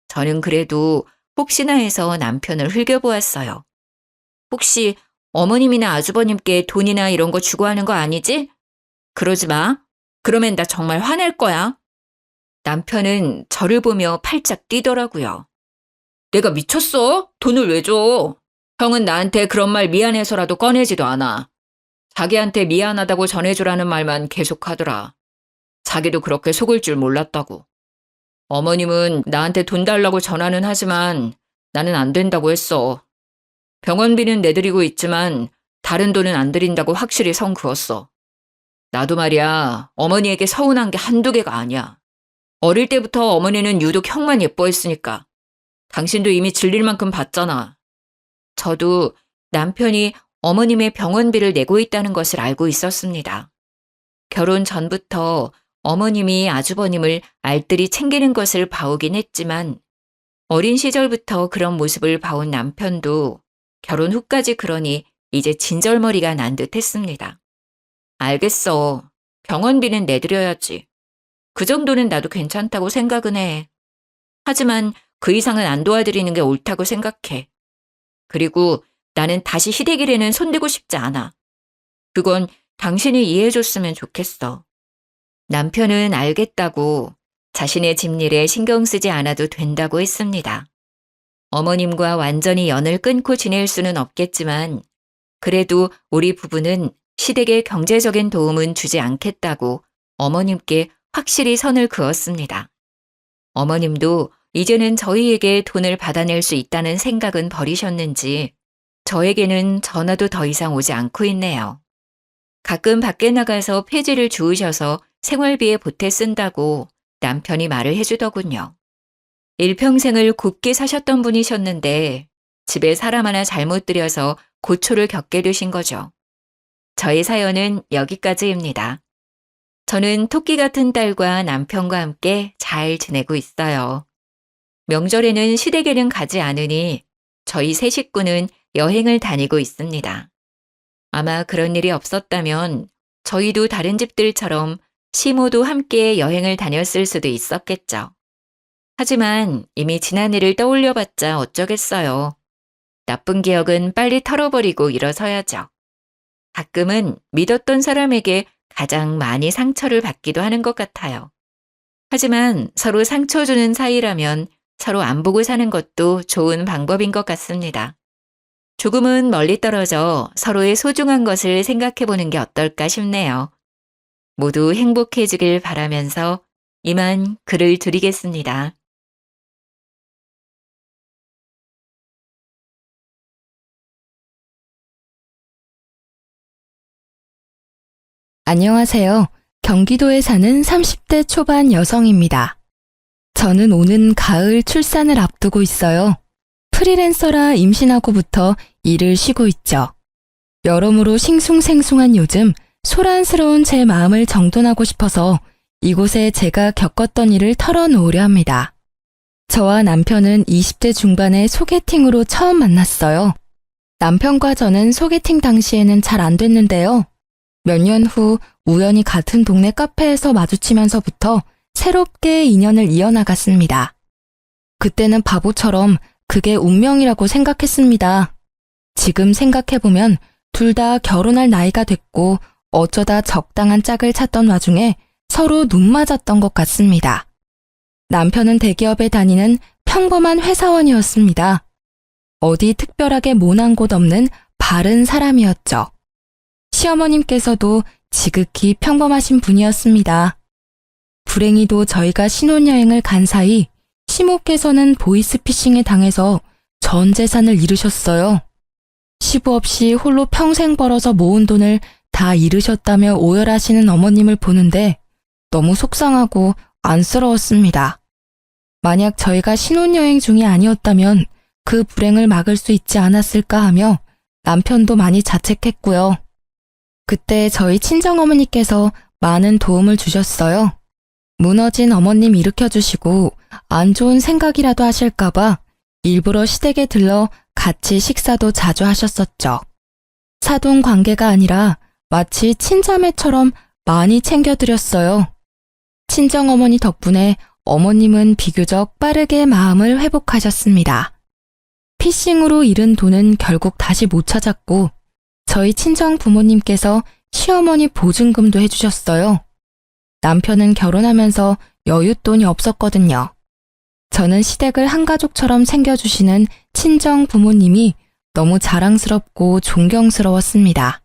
저는 그래도 혹시나 해서 남편을 흘겨보았어요. 혹시 어머님이나 아주버님께 돈이나 이런 거 주고 하는 거 아니지? 그러지 마. 그러면 나 정말 화낼 거야. 남편은 저를 보며 팔짝 뛰더라고요. 내가 미쳤어? 돈을 왜 줘? 형은 나한테 그런 말 미안해서라도 꺼내지도 않아. 자기한테 미안하다고 전해주라는 말만 계속하더라. 자기도 그렇게 속을 줄 몰랐다고. 어머님은 나한테 돈 달라고 전화는 하지만 나는 안 된다고 했어. 병원비는 내드리고 있지만 다른 돈은 안 드린다고 확실히 선 그었어. 나도 말이야, 어머니에게 서운한 게 한두 개가 아니야. 어릴 때부터 어머니는 유독 형만 예뻐했으니까. 당신도 이미 질릴 만큼 봤잖아. 저도 남편이 어머님의 병원비를 내고 있다는 것을 알고 있었습니다. 결혼 전부터 어머님이 아주버님을 알뜰히 챙기는 것을 봐오긴 했지만 어린 시절부터 그런 모습을 봐온 남편도 결혼 후까지 그러니 이제 진절머리가 난 듯 했습니다. 알겠어. 병원비는 내드려야지. 그 정도는 나도 괜찮다고 생각은 해. 하지만 그 이상은 안 도와드리는 게 옳다고 생각해. 그리고 나는 다시 시댁일에는 손대고 싶지 않아. 그건 당신이 이해해줬으면 좋겠어. 남편은 알겠다고 자신의 집일에 신경 쓰지 않아도 된다고 했습니다. 어머님과 완전히 연을 끊고 지낼 수는 없겠지만 그래도 우리 부부는 시댁에 경제적인 도움은 주지 않겠다고 어머님께 확실히 선을 그었습니다. 어머님도 이제는 저희에게 돈을 받아낼 수 있다는 생각은 버리셨는지 저에게는 전화도 더 이상 오지 않고 있네요. 가끔 밖에 나가서 폐지를 주우셔서 생활비에 보태 쓴다고 남편이 말을 해주더군요. 일평생을 곱게 사셨던 분이셨는데 집에 사람 하나 잘못 들여서 고초를 겪게 되신 거죠. 저의 사연은 여기까지입니다. 저는 토끼 같은 딸과 남편과 함께 잘 지내고 있어요. 명절에는 시댁에는 가지 않으니 저희 세 식구는 여행을 다니고 있습니다. 아마 그런 일이 없었다면 저희도 다른 집들처럼 시모도 함께 여행을 다녔을 수도 있었겠죠. 하지만 이미 지난 일을 떠올려봤자 어쩌겠어요. 나쁜 기억은 빨리 털어버리고 일어서야죠. 가끔은 믿었던 사람에게 가장 많이 상처를 받기도 하는 것 같아요. 하지만 서로 상처 주는 사이라면 서로 안 보고 사는 것도 좋은 방법인 것 같습니다. 조금은 멀리 떨어져 서로의 소중한 것을 생각해 보는 게 어떨까 싶네요. 모두 행복해지길 바라면서 이만 글을 드리겠습니다. 안녕하세요. 경기도에 사는 30대 초반 여성입니다. 저는 오는 가을 출산을 앞두고 있어요. 프리랜서라 임신하고부터 일을 쉬고 있죠. 여러모로 싱숭생숭한 요즘 소란스러운 제 마음을 정돈하고 싶어서 이곳에 제가 겪었던 일을 털어놓으려 합니다. 저와 남편은 20대 중반에 소개팅으로 처음 만났어요. 남편과 저는 소개팅 당시에는 잘 안 됐는데요. 몇 년 후 우연히 같은 동네 카페에서 마주치면서부터 새롭게 인연을 이어나갔습니다. 그때는 바보처럼 그게 운명이라고 생각했습니다. 지금 생각해보면 둘 다 결혼할 나이가 됐고 어쩌다 적당한 짝을 찾던 와중에 서로 눈 맞았던 것 같습니다. 남편은 대기업에 다니는 평범한 회사원이었습니다. 어디 특별하게 모난 곳 없는 바른 사람이었죠. 시어머님께서도 지극히 평범하신 분이었습니다. 불행히도 저희가 신혼여행을 간 사이 시모께서는 보이스피싱에 당해서 전 재산을 잃으셨어요. 시부 없이 홀로 평생 벌어서 모은 돈을 다 잃으셨다며 오열하시는 어머님을 보는데 너무 속상하고 안쓰러웠습니다. 만약 저희가 신혼여행 중이 아니었다면 그 불행을 막을 수 있지 않았을까 하며 남편도 많이 자책했고요. 그때 저희 친정어머니께서 많은 도움을 주셨어요. 무너진 어머님 일으켜주시고 안 좋은 생각이라도 하실까봐 일부러 시댁에 들러 같이 식사도 자주 하셨었죠. 사돈 관계가 아니라 마치 친자매처럼 많이 챙겨드렸어요. 친정어머니 덕분에 어머님은 비교적 빠르게 마음을 회복하셨습니다. 피싱으로 잃은 돈은 결국 다시 못 찾았고 저희 친정 부모님께서 시어머니 보증금도 해주셨어요. 남편은 결혼하면서 여윳돈이 없었거든요. 저는 시댁을 한 가족처럼 챙겨주시는 친정 부모님이 너무 자랑스럽고 존경스러웠습니다.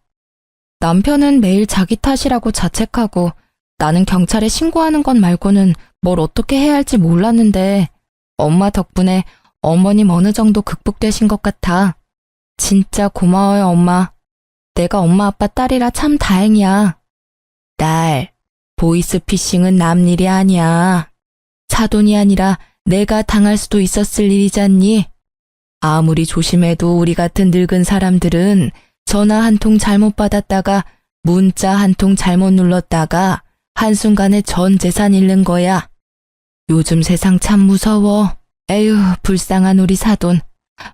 남편은 매일 자기 탓이라고 자책하고 나는 경찰에 신고하는 것 말고는 뭘 어떻게 해야 할지 몰랐는데 엄마 덕분에 어머님 어느 정도 극복되신 것 같아. 진짜 고마워요, 엄마. 내가 엄마 아빠 딸이라 참 다행이야. 딸, 보이스피싱은 남 일이 아니야. 사돈이 아니라 내가 당할 수도 있었을 일이잖니. 아무리 조심해도 우리 같은 늙은 사람들은 전화 한 통 잘못 받았다가 문자 한 통 잘못 눌렀다가 한순간에 전 재산 잃는 거야. 요즘 세상 참 무서워. 에휴, 불쌍한 우리 사돈.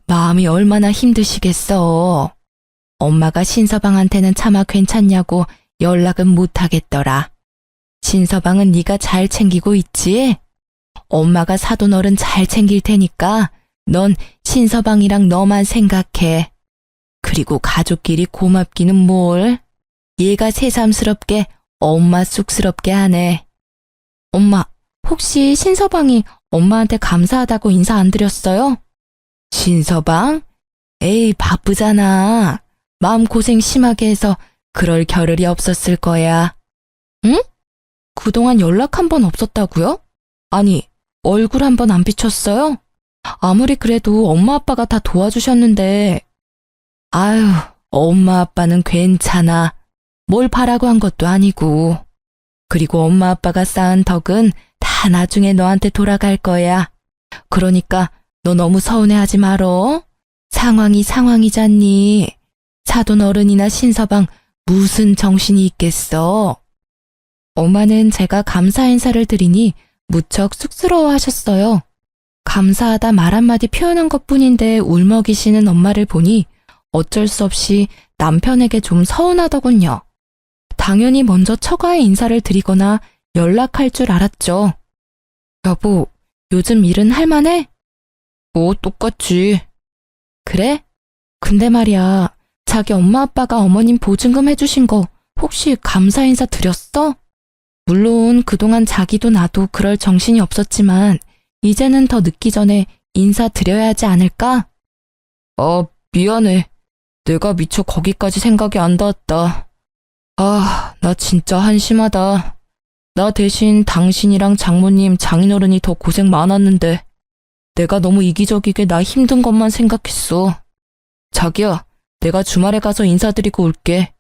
마음이 얼마나 힘드시겠어. 엄마가 신서방한테는 차마 괜찮냐고 연락은 못 하겠더라. 신서방은 네가 잘 챙기고 있지? 엄마가 사돈 어른 잘 챙길 테니까 넌 신서방이랑 너만 생각해. 그리고 가족끼리 고맙기는 뭘. 얘가 새삼스럽게 엄마 쑥스럽게 하네. 엄마, 혹시 신서방이 엄마한테 감사하다고 인사 안 드렸어요? 신서방? 에이, 바쁘잖아. 마음고생 심하게 해서 그럴 겨를이 없었을 거야. 응? 그동안 연락 한 번 없었다고요? 아니, 얼굴 한 번 안 비쳤어요? 아무리 그래도 엄마 아빠가 다 도와주셨는데. 아유, 엄마 아빠는 괜찮아. 뭘 바라고 한 것도 아니고. 그리고 엄마 아빠가 쌓은 덕은 다 나중에 너한테 돌아갈 거야. 그러니까 너 너무 서운해하지 말어. 상황이 상황이잖니. 사돈 어른이나 신서방 무슨 정신이 있겠어. 엄마는 제가 감사 인사를 드리니 무척 쑥스러워하셨어요. 감사하다 말 한마디 표현한 것뿐인데 울먹이시는 엄마를 보니 어쩔 수 없이 남편에게 좀 서운하더군요. 당연히 먼저 처가에 인사를 드리거나 연락할 줄 알았죠. 여보, 요즘 일은 할만해? 똑같지. 그래? 근데 말이야, 자기 엄마 아빠가 어머님 보증금 해주신 거 혹시 감사 인사 드렸어? 물론 그동안 자기도 나도 그럴 정신이 없었지만 이제는 더 늦기 전에 인사 드려야 하지 않을까? 미안해. 내가 미처 거기까지 생각이 안 닿았다. 나 진짜 한심하다. 나 대신 당신이랑 장모님, 장인어른이 더 고생 많았는데 내가 너무 이기적이게 나 힘든 것만 생각했어. 자기야, 내가 주말에 가서 인사드리고 올게.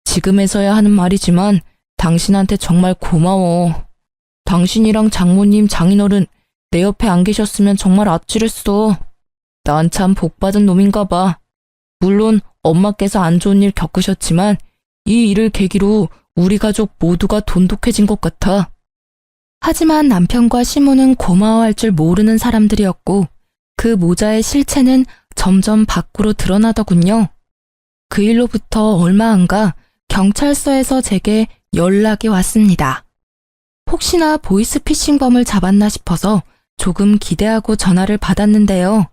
지금에서야 하는 말이지만 당신한테 정말 고마워. 당신이랑 장모님, 장인어른 내 옆에 안 계셨으면 정말 아찔했어. 난 참 복받은 놈인가 봐. 물론 엄마께서 안 좋은 일 겪으셨지만 이 일을 계기로 우리 가족 모두가 돈독해진 것 같아. 하지만 남편과 시모는 고마워할 줄 모르는 사람들이었고 그 모자의 실체는 점점 밖으로 드러나더군요. 그 일로부터 얼마 안 가 경찰서에서 제게 연락이 왔습니다. 혹시나 보이스피싱범을 잡았나 싶어서 조금 기대하고 전화를 받았는데요.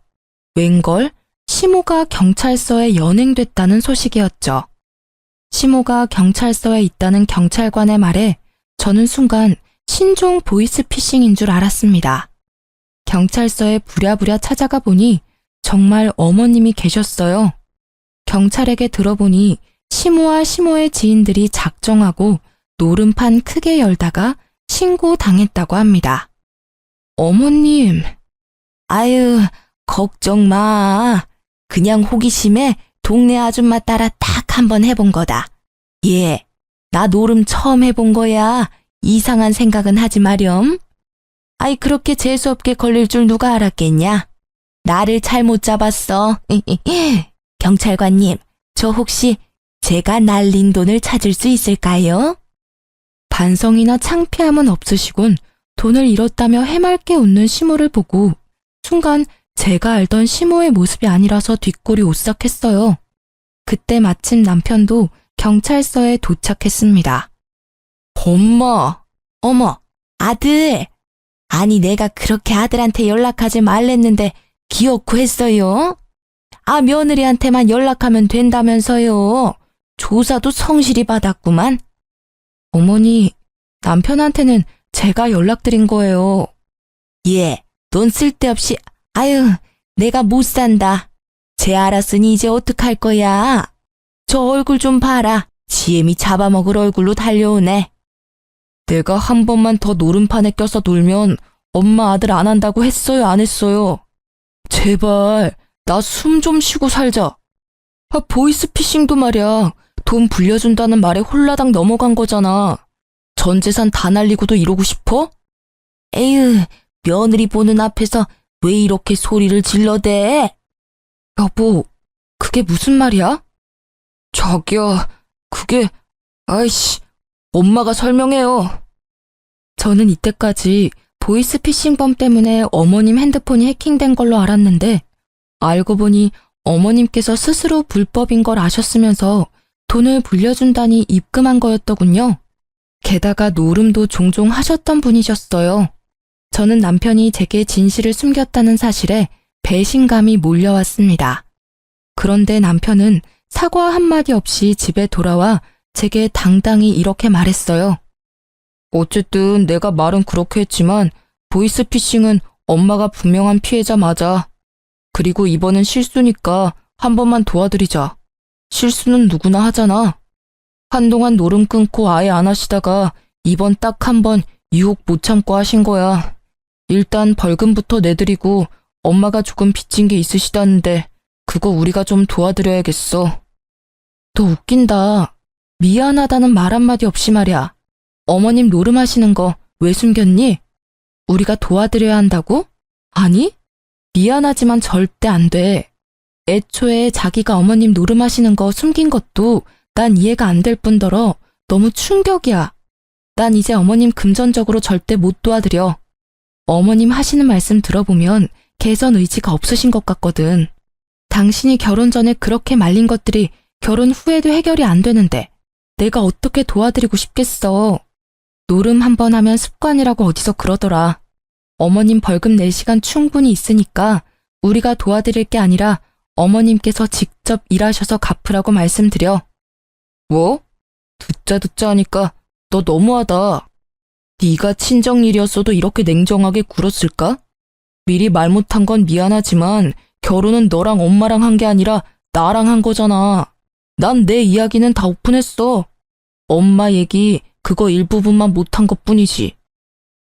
웬걸? 시모가 경찰서에 연행됐다는 소식이었죠. 시모가 경찰서에 있다는 경찰관의 말에 저는 순간 신종 보이스피싱인 줄 알았습니다. 경찰서에 부랴부랴 찾아가 보니 정말 어머님이 계셨어요. 경찰에게 들어보니 시모와 시모의 지인들이 작정하고 노름판 크게 열다가 신고당했다고 합니다. 어머님, 아유, 걱정 마. 그냥 호기심에 동네 아줌마 따라 딱 한번 해본 거다. 예, 나 노름 처음 해본 거야. 이상한 생각은 하지 마렴. 아이, 그렇게 재수없게 걸릴 줄 누가 알았겠냐? 나를 잘못 잡았어. 경찰관님, 저 혹시 제가 날린 돈을 찾을 수 있을까요? 반성이나 창피함은 없으시곤 돈을 잃었다며 해맑게 웃는 시모를 보고 순간 제가 알던 시모의 모습이 아니라서 뒷골이 오싹했어요. 그때 마침 남편도 경찰서에 도착했습니다. 엄마, 어머, 아들. 아니 내가 그렇게 아들한테 연락하지 말랬는데 기어코 했어요? 아, 며느리한테만 연락하면 된다면서요. 조사도 성실히 받았구만. 어머니, 남편한테는 제가 연락드린 거예요. 예, 돈 쓸데없이, 아유, 내가 못 산다. 쟤 알았으니 이제 어떡할 거야? 저 얼굴 좀 봐라. 지엠이 잡아먹을 얼굴로 달려오네. 내가 한 번만 더 노름판에 껴서 놀면 엄마 아들 안 한다고 했어요, 안 했어요? 제발, 나 숨 좀 쉬고 살자. 아, 보이스피싱도 말이야. 돈 불려준다는 말에 홀라당 넘어간 거잖아. 전 재산 다 날리고도 이러고 싶어? 에휴, 며느리 보는 앞에서 왜 이렇게 소리를 질러대? 여보, 그게 무슨 말이야? 자기야, 그게, 아이씨, 엄마가 설명해요. 저는 이때까지 보이스피싱범 때문에 어머님 핸드폰이 해킹된 걸로 알았는데 알고 보니 어머님께서 스스로 불법인 걸 아셨으면서 돈을 불려준다니 입금한 거였더군요. 게다가 노름도 종종 하셨던 분이셨어요. 저는 남편이 제게 진실을 숨겼다는 사실에 배신감이 몰려왔습니다. 그런데 남편은 사과 한마디 없이 집에 돌아와 제게 당당히 이렇게 말했어요. 어쨌든 내가 말은 그렇게 했지만 보이스피싱은 엄마가 분명한 피해자 맞아. 그리고 이번은 실수니까 한 번만 도와드리자. 실수는 누구나 하잖아. 한동안 노름 끊고 아예 안 하시다가 이번 딱 한 번 유혹 못 참고 하신 거야. 일단 벌금부터 내드리고 엄마가 조금 빚진 게 있으시다는데 그거 우리가 좀 도와드려야겠어. 너 웃긴다. 미안하다는 말 한마디 없이 말이야. 어머님 노름하시는 거 왜 숨겼니? 우리가 도와드려야 한다고? 아니, 미안하지만 절대 안 돼. 애초에 자기가 어머님 노름하시는 거 숨긴 것도 난 이해가 안 될 뿐더러 너무 충격이야. 난 이제 어머님 금전적으로 절대 못 도와드려. 어머님 하시는 말씀 들어보면 개선 의지가 없으신 것 같거든. 당신이 결혼 전에 그렇게 말린 것들이 결혼 후에도 해결이 안 되는데 내가 어떻게 도와드리고 싶겠어. 노름 한 번 하면 습관이라고 어디서 그러더라. 어머님 벌금 낼 시간 충분히 있으니까 우리가 도와드릴 게 아니라 어머님께서 직접 일하셔서 갚으라고 말씀드려. 뭐? 듣자 하니까 너 너무하다. 네가 친정일이었어도 이렇게 냉정하게 굴었을까? 미리 말 못한 건 미안하지만 결혼은 너랑 엄마랑 한 게 아니라 나랑 한 거잖아. 난 내 이야기는 다 오픈했어. 엄마 얘기 그거 일부분만 못한 것뿐이지.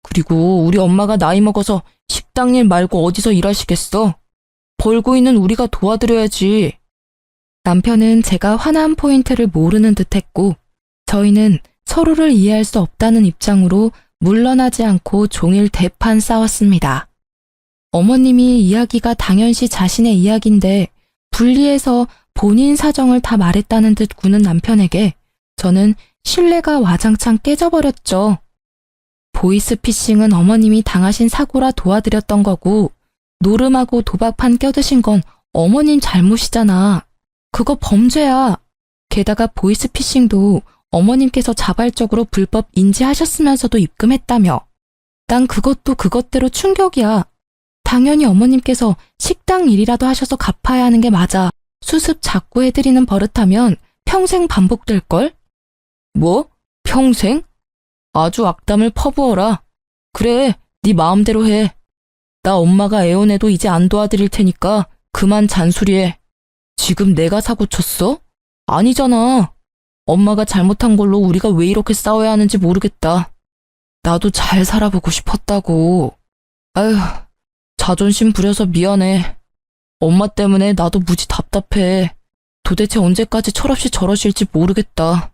그리고 우리 엄마가 나이 먹어서 식당 일 말고 어디서 일하시겠어? 벌고 있는 우리가 도와드려야지. 남편은 제가 화난 포인트를 모르는 듯했고 저희는 서로를 이해할 수 없다는 입장으로 물러나지 않고 종일 대판 싸웠습니다. 어머님이 이야기가 당연시 자신의 이야기인데 분리해서 본인 사정을 다 말했다는 듯 구는 남편에게 저는 신뢰가 와장창 깨져버렸죠. 보이스피싱은 어머님이 당하신 사고라 도와드렸던 거고 노름하고 도박판 껴드신 건 어머님 잘못이잖아. 그거 범죄야. 게다가 보이스피싱도 어머님께서 자발적으로 불법 인지하셨으면서도 입금했다며. 난 그것도 그것대로 충격이야. 당연히 어머님께서 식당 일이라도 하셔서 갚아야 하는 게 맞아. 수습 자꾸 해드리는 버릇하면 평생 반복될걸? 뭐? 평생? 아주 악담을 퍼부어라. 그래, 네 마음대로 해. 나 엄마가 애원해도 이제 안 도와드릴 테니까 그만 잔소리해. 지금 내가 사고 쳤어? 아니잖아. 엄마가 잘못한 걸로 우리가 왜 이렇게 싸워야 하는지 모르겠다. 나도 잘 살아보고 싶었다고. 아휴, 자존심 부려서 미안해. 엄마 때문에 나도 무지 답답해. 도대체 언제까지 철없이 저러실지 모르겠다.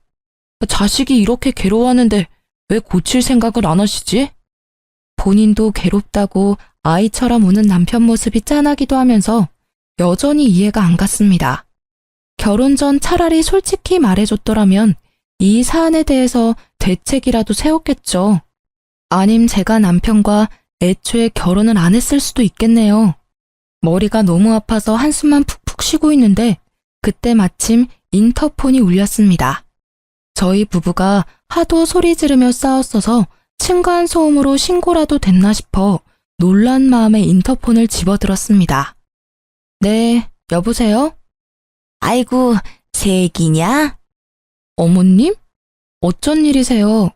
자식이 이렇게 괴로워하는데 왜 고칠 생각을 안 하시지? 본인도 괴롭다고 아이처럼 우는 남편 모습이 짠하기도 하면서 여전히 이해가 안 갔습니다. 결혼 전 차라리 솔직히 말해줬더라면 이 사안에 대해서 대책이라도 세웠겠죠. 아님 제가 남편과 애초에 결혼을 안 했을 수도 있겠네요. 머리가 너무 아파서 한숨만 푹푹 쉬고 있는데 그때 마침 인터폰이 울렸습니다. 저희 부부가 하도 소리 지르며 싸웠어서 층간소음으로 신고라도 됐나 싶어 놀란 마음에 인터폰을 집어들었습니다. 네, 여보세요? 아이고, 새끼냐? 어머님? 어쩐 일이세요?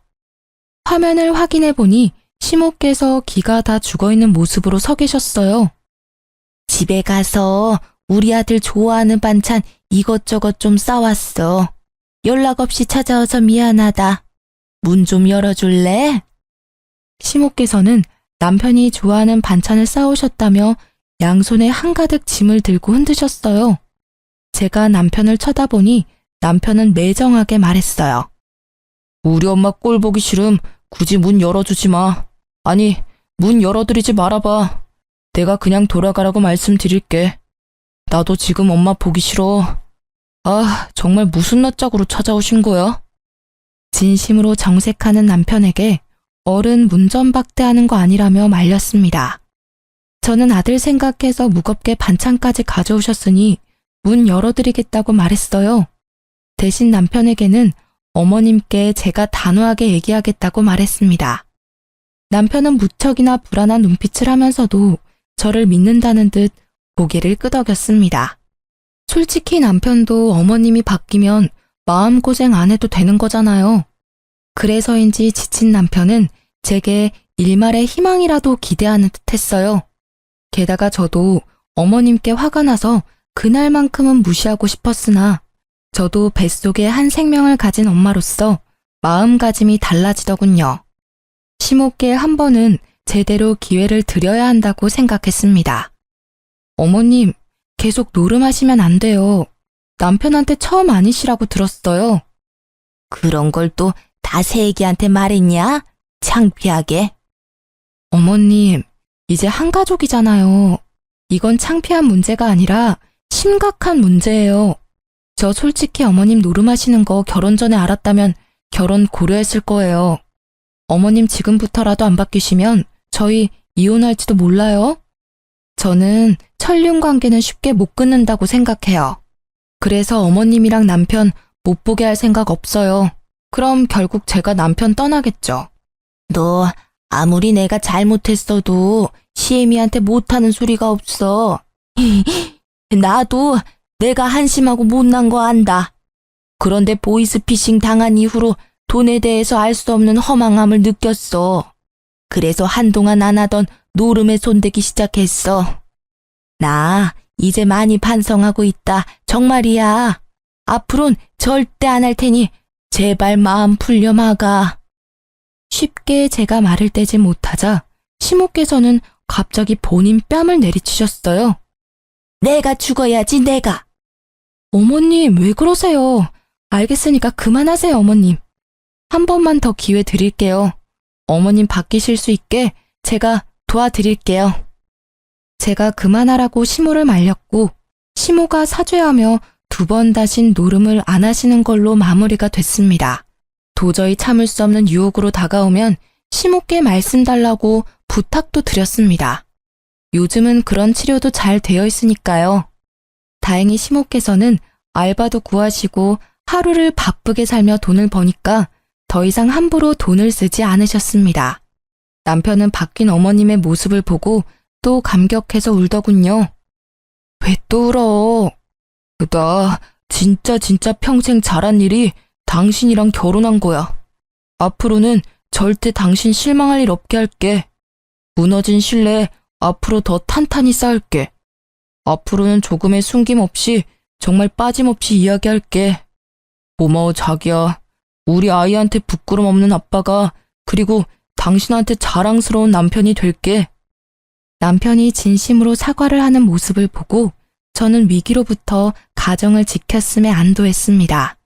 화면을 확인해 보니 시모께서 기가 다 죽어있는 모습으로 서 계셨어요. 집에 가서 우리 아들 좋아하는 반찬 이것저것 좀 싸왔어. 연락 없이 찾아와서 미안하다. 문 좀 열어줄래? 시모께서는 남편이 좋아하는 반찬을 싸오셨다며 양손에 한가득 짐을 들고 흔드셨어요. 제가 남편을 쳐다보니 남편은 매정하게 말했어요. 우리 엄마 꼴 보기 싫음 굳이 문 열어주지 마. 아니, 문 열어드리지 말아봐. 내가 그냥 돌아가라고 말씀드릴게. 나도 지금 엄마 보기 싫어. 아, 정말 무슨 낯짝으로 찾아오신 거야? 진심으로 정색하는 남편에게 어른 문전박대하는 거 아니라며 말렸습니다. 저는 아들 생각해서 무겁게 반찬까지 가져오셨으니 문 열어드리겠다고 말했어요. 대신 남편에게는 어머님께 제가 단호하게 얘기하겠다고 말했습니다. 남편은 무척이나 불안한 눈빛을 하면서도 저를 믿는다는 듯 고개를 끄덕였습니다. 솔직히 남편도 어머님이 바뀌면 마음고생 안 해도 되는 거잖아요. 그래서인지 지친 남편은 제게 일말의 희망이라도 기대하는 듯 했어요. 게다가 저도 어머님께 화가 나서 그날만큼은 무시하고 싶었으나 저도 뱃속에 한 생명을 가진 엄마로서 마음가짐이 달라지더군요. 시모께 한 번은 제대로 기회를 드려야 한다고 생각했습니다. 어머님, 계속 노름하시면 안 돼요. 남편한테 처음 아니시라고 들었어요. 그런 걸 또 다 새애기한테 말했냐? 창피하게. 어머님, 이제 한 가족이잖아요. 이건 창피한 문제가 아니라 심각한 문제예요. 저 솔직히 어머님 노름하시는 거 결혼 전에 알았다면 결혼 고려했을 거예요. 어머님 지금부터라도 안 바뀌시면 저희 이혼할지도 몰라요. 저는 천륜 관계는 쉽게 못 끊는다고 생각해요. 그래서 어머님이랑 남편 못 보게 할 생각 없어요. 그럼 결국 제가 남편 떠나겠죠. 너 아무리 내가 잘못했어도 시애미한테 못하는 소리가 없어. 나도 내가 한심하고 못난 거 안다. 그런데 보이스피싱 당한 이후로 돈에 대해서 알 수 없는 허망함을 느꼈어. 그래서 한동안 안 하던 노름에 손대기 시작했어. 나 이제 많이 반성하고 있다. 정말이야. 앞으론 절대 안 할 테니 제발 마음 풀려 마가. 쉽게 제가 말을 떼지 못하자 시모께서는 갑자기 본인 뺨을 내리치셨어요. 내가 죽어야지 내가. 어머님 왜 그러세요? 알겠으니까 그만하세요 어머님. 한 번만 더 기회 드릴게요. 어머님 바뀌실 수 있게 제가 도와드릴게요. 제가 그만하라고 시모를 말렸고 시모가 사죄하며 두 번 다신 노름을 안 하시는 걸로 마무리가 됐습니다. 도저히 참을 수 없는 유혹으로 다가오면 시모께 말씀 달라고 부탁도 드렸습니다. 요즘은 그런 치료도 잘 되어 있으니까요. 다행히 시모께서는 알바도 구하시고 하루를 바쁘게 살며 돈을 버니까 더 이상 함부로 돈을 쓰지 않으셨습니다. 남편은 바뀐 어머님의 모습을 보고 또 감격해서 울더군요. 왜 또 울어? 나 진짜 평생 잘한 일이 당신이랑 결혼한 거야. 앞으로는 절대 당신 실망할 일 없게 할게. 무너진 신뢰 앞으로 더 탄탄히 쌓을게. 앞으로는 조금의 숨김 없이 정말 빠짐없이 이야기할게. 고마워 자기야. 우리 아이한테 부끄럼 없는 아빠가 그리고 당신한테 자랑스러운 남편이 될게. 남편이 진심으로 사과를 하는 모습을 보고 저는 위기로부터 가정을 지켰음에 안도했습니다.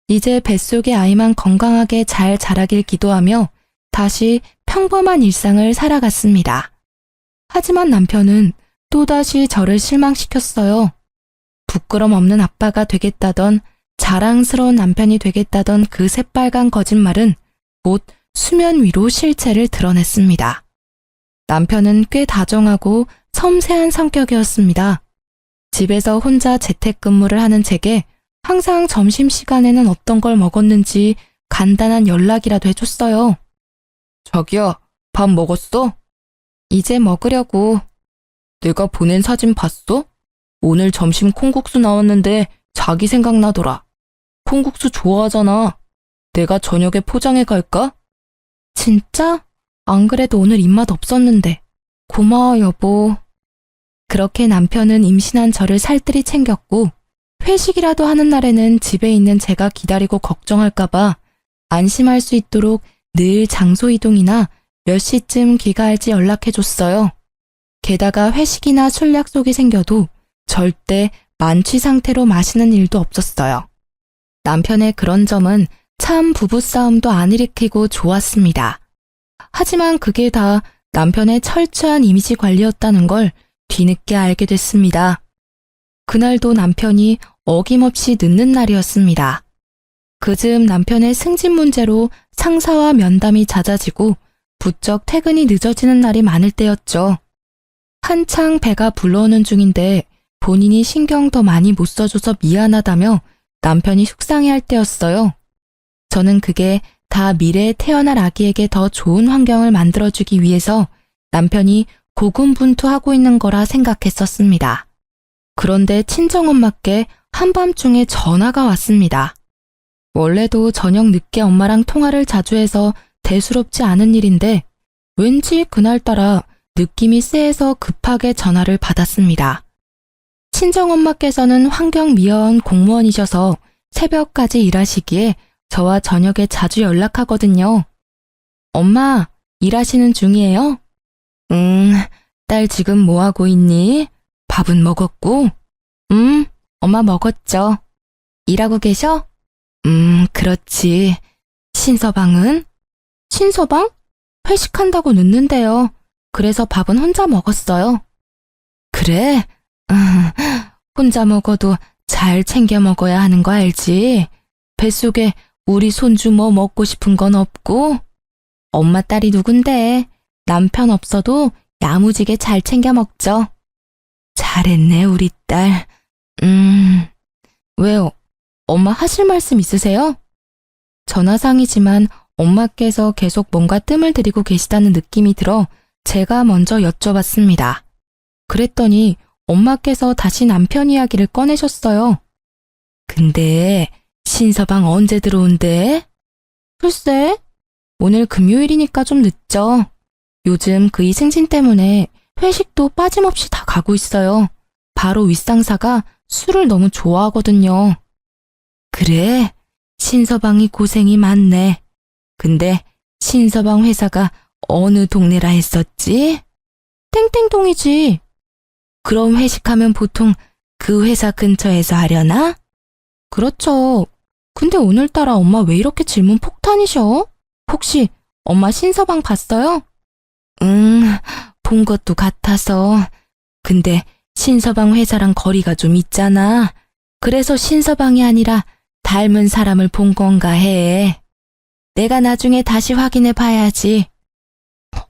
이제 뱃속의 아이만 건강하게 잘 자라길 기도하며 다시 평범한 일상을 살아갔습니다. 하지만 남편은 또다시 저를 실망시켰어요. 부끄럼 없는 아빠가 되겠다던 자랑스러운 남편이 되겠다던 그 새빨간 거짓말은 곧 수면 위로 실체를 드러냈습니다. 남편은 꽤 다정하고 섬세한 성격이었습니다. 집에서 혼자 재택근무를 하는 제게 항상 점심시간에는 어떤 걸 먹었는지 간단한 연락이라도 해줬어요. 자기야, 밥 먹었어? 이제 먹으려고. 내가 보낸 사진 봤어? 오늘 점심 콩국수 나왔는데 자기 생각나더라. 콩국수 좋아하잖아. 내가 저녁에 포장해 갈까? 진짜? 안 그래도 오늘 입맛 없었는데. 고마워, 여보. 그렇게 남편은 임신한 저를 살뜰히 챙겼고, 회식이라도 하는 날에는 집에 있는 제가 기다리고 걱정할까봐 안심할 수 있도록 늘 장소 이동이나 몇 시쯤 귀가할지 연락해줬어요. 게다가 회식이나 술 약속이 생겨도 절대 만취 상태로 마시는 일도 없었어요. 남편의 그런 점은 참 부부싸움도 안 일으키고 좋았습니다. 하지만 그게 다 남편의 철저한 이미지 관리였다는 걸 뒤늦게 알게 됐습니다. 그날도 남편이 어김없이 늦는 날이었습니다. 그즈음 남편의 승진 문제로 상사와 면담이 잦아지고 부쩍 퇴근이 늦어지는 날이 많을 때였죠. 한창 배가 불러오는 중인데 본인이 신경 더 많이 못 써줘서 미안하다며 남편이 속상해할 때였어요. 저는 그게 다 미래에 태어날 아기에게 더 좋은 환경을 만들어주기 위해서 남편이 고군분투하고 있는 거라 생각했었습니다. 그런데 친정엄마께 한밤중에 전화가 왔습니다. 원래도 저녁 늦게 엄마랑 통화를 자주 해서 대수롭지 않은 일인데 왠지 그날따라 느낌이 쎄해서 급하게 전화를 받았습니다. 친정엄마께서는 환경미화원 공무원이셔서 새벽까지 일하시기에 저와 저녁에 자주 연락하거든요. 엄마, 일하시는 중이에요? 딸 지금 뭐하고 있니? 밥은 먹었고? 엄마 먹었죠. 일하고 계셔? 그렇지. 신서방은? 신서방? 회식한다고 늦는데요. 그래서 밥은 혼자 먹었어요. 그래? 혼자 먹어도 잘 챙겨 먹어야 하는 거 알지? 뱃속에 우리 손주 뭐 먹고 싶은 건 없고? 엄마 딸이 누군데? 남편 없어도 야무지게 잘 챙겨 먹죠. 잘했네, 우리 딸. 왜요? 엄마 하실 말씀 있으세요? 전화상이지만 엄마께서 계속 뭔가 뜸을 들이고 계시다는 느낌이 들어 제가 먼저 여쭤봤습니다. 그랬더니 엄마께서 다시 남편 이야기를 꺼내셨어요. 근데 신서방 언제 들어온대? 글쎄, 오늘 금요일이니까 좀 늦죠. 요즘 그이 승진 때문에 회식도 빠짐없이 다 가고 있어요. 바로 윗상사가 술을 너무 좋아하거든요. 그래, 신서방이 고생이 많네. 근데 신서방 회사가 어느 동네라 했었지? 땡땡동이지. 그럼 회식하면 보통 그 회사 근처에서 하려나? 그렇죠. 근데 오늘따라 엄마 왜 이렇게 질문 폭탄이셔? 혹시 엄마 신서방 봤어요? 본 것도 같아서. 근데 신서방 회사랑 거리가 좀 있잖아. 그래서 신서방이 아니라 닮은 사람을 본 건가 해. 내가 나중에 다시 확인해 봐야지.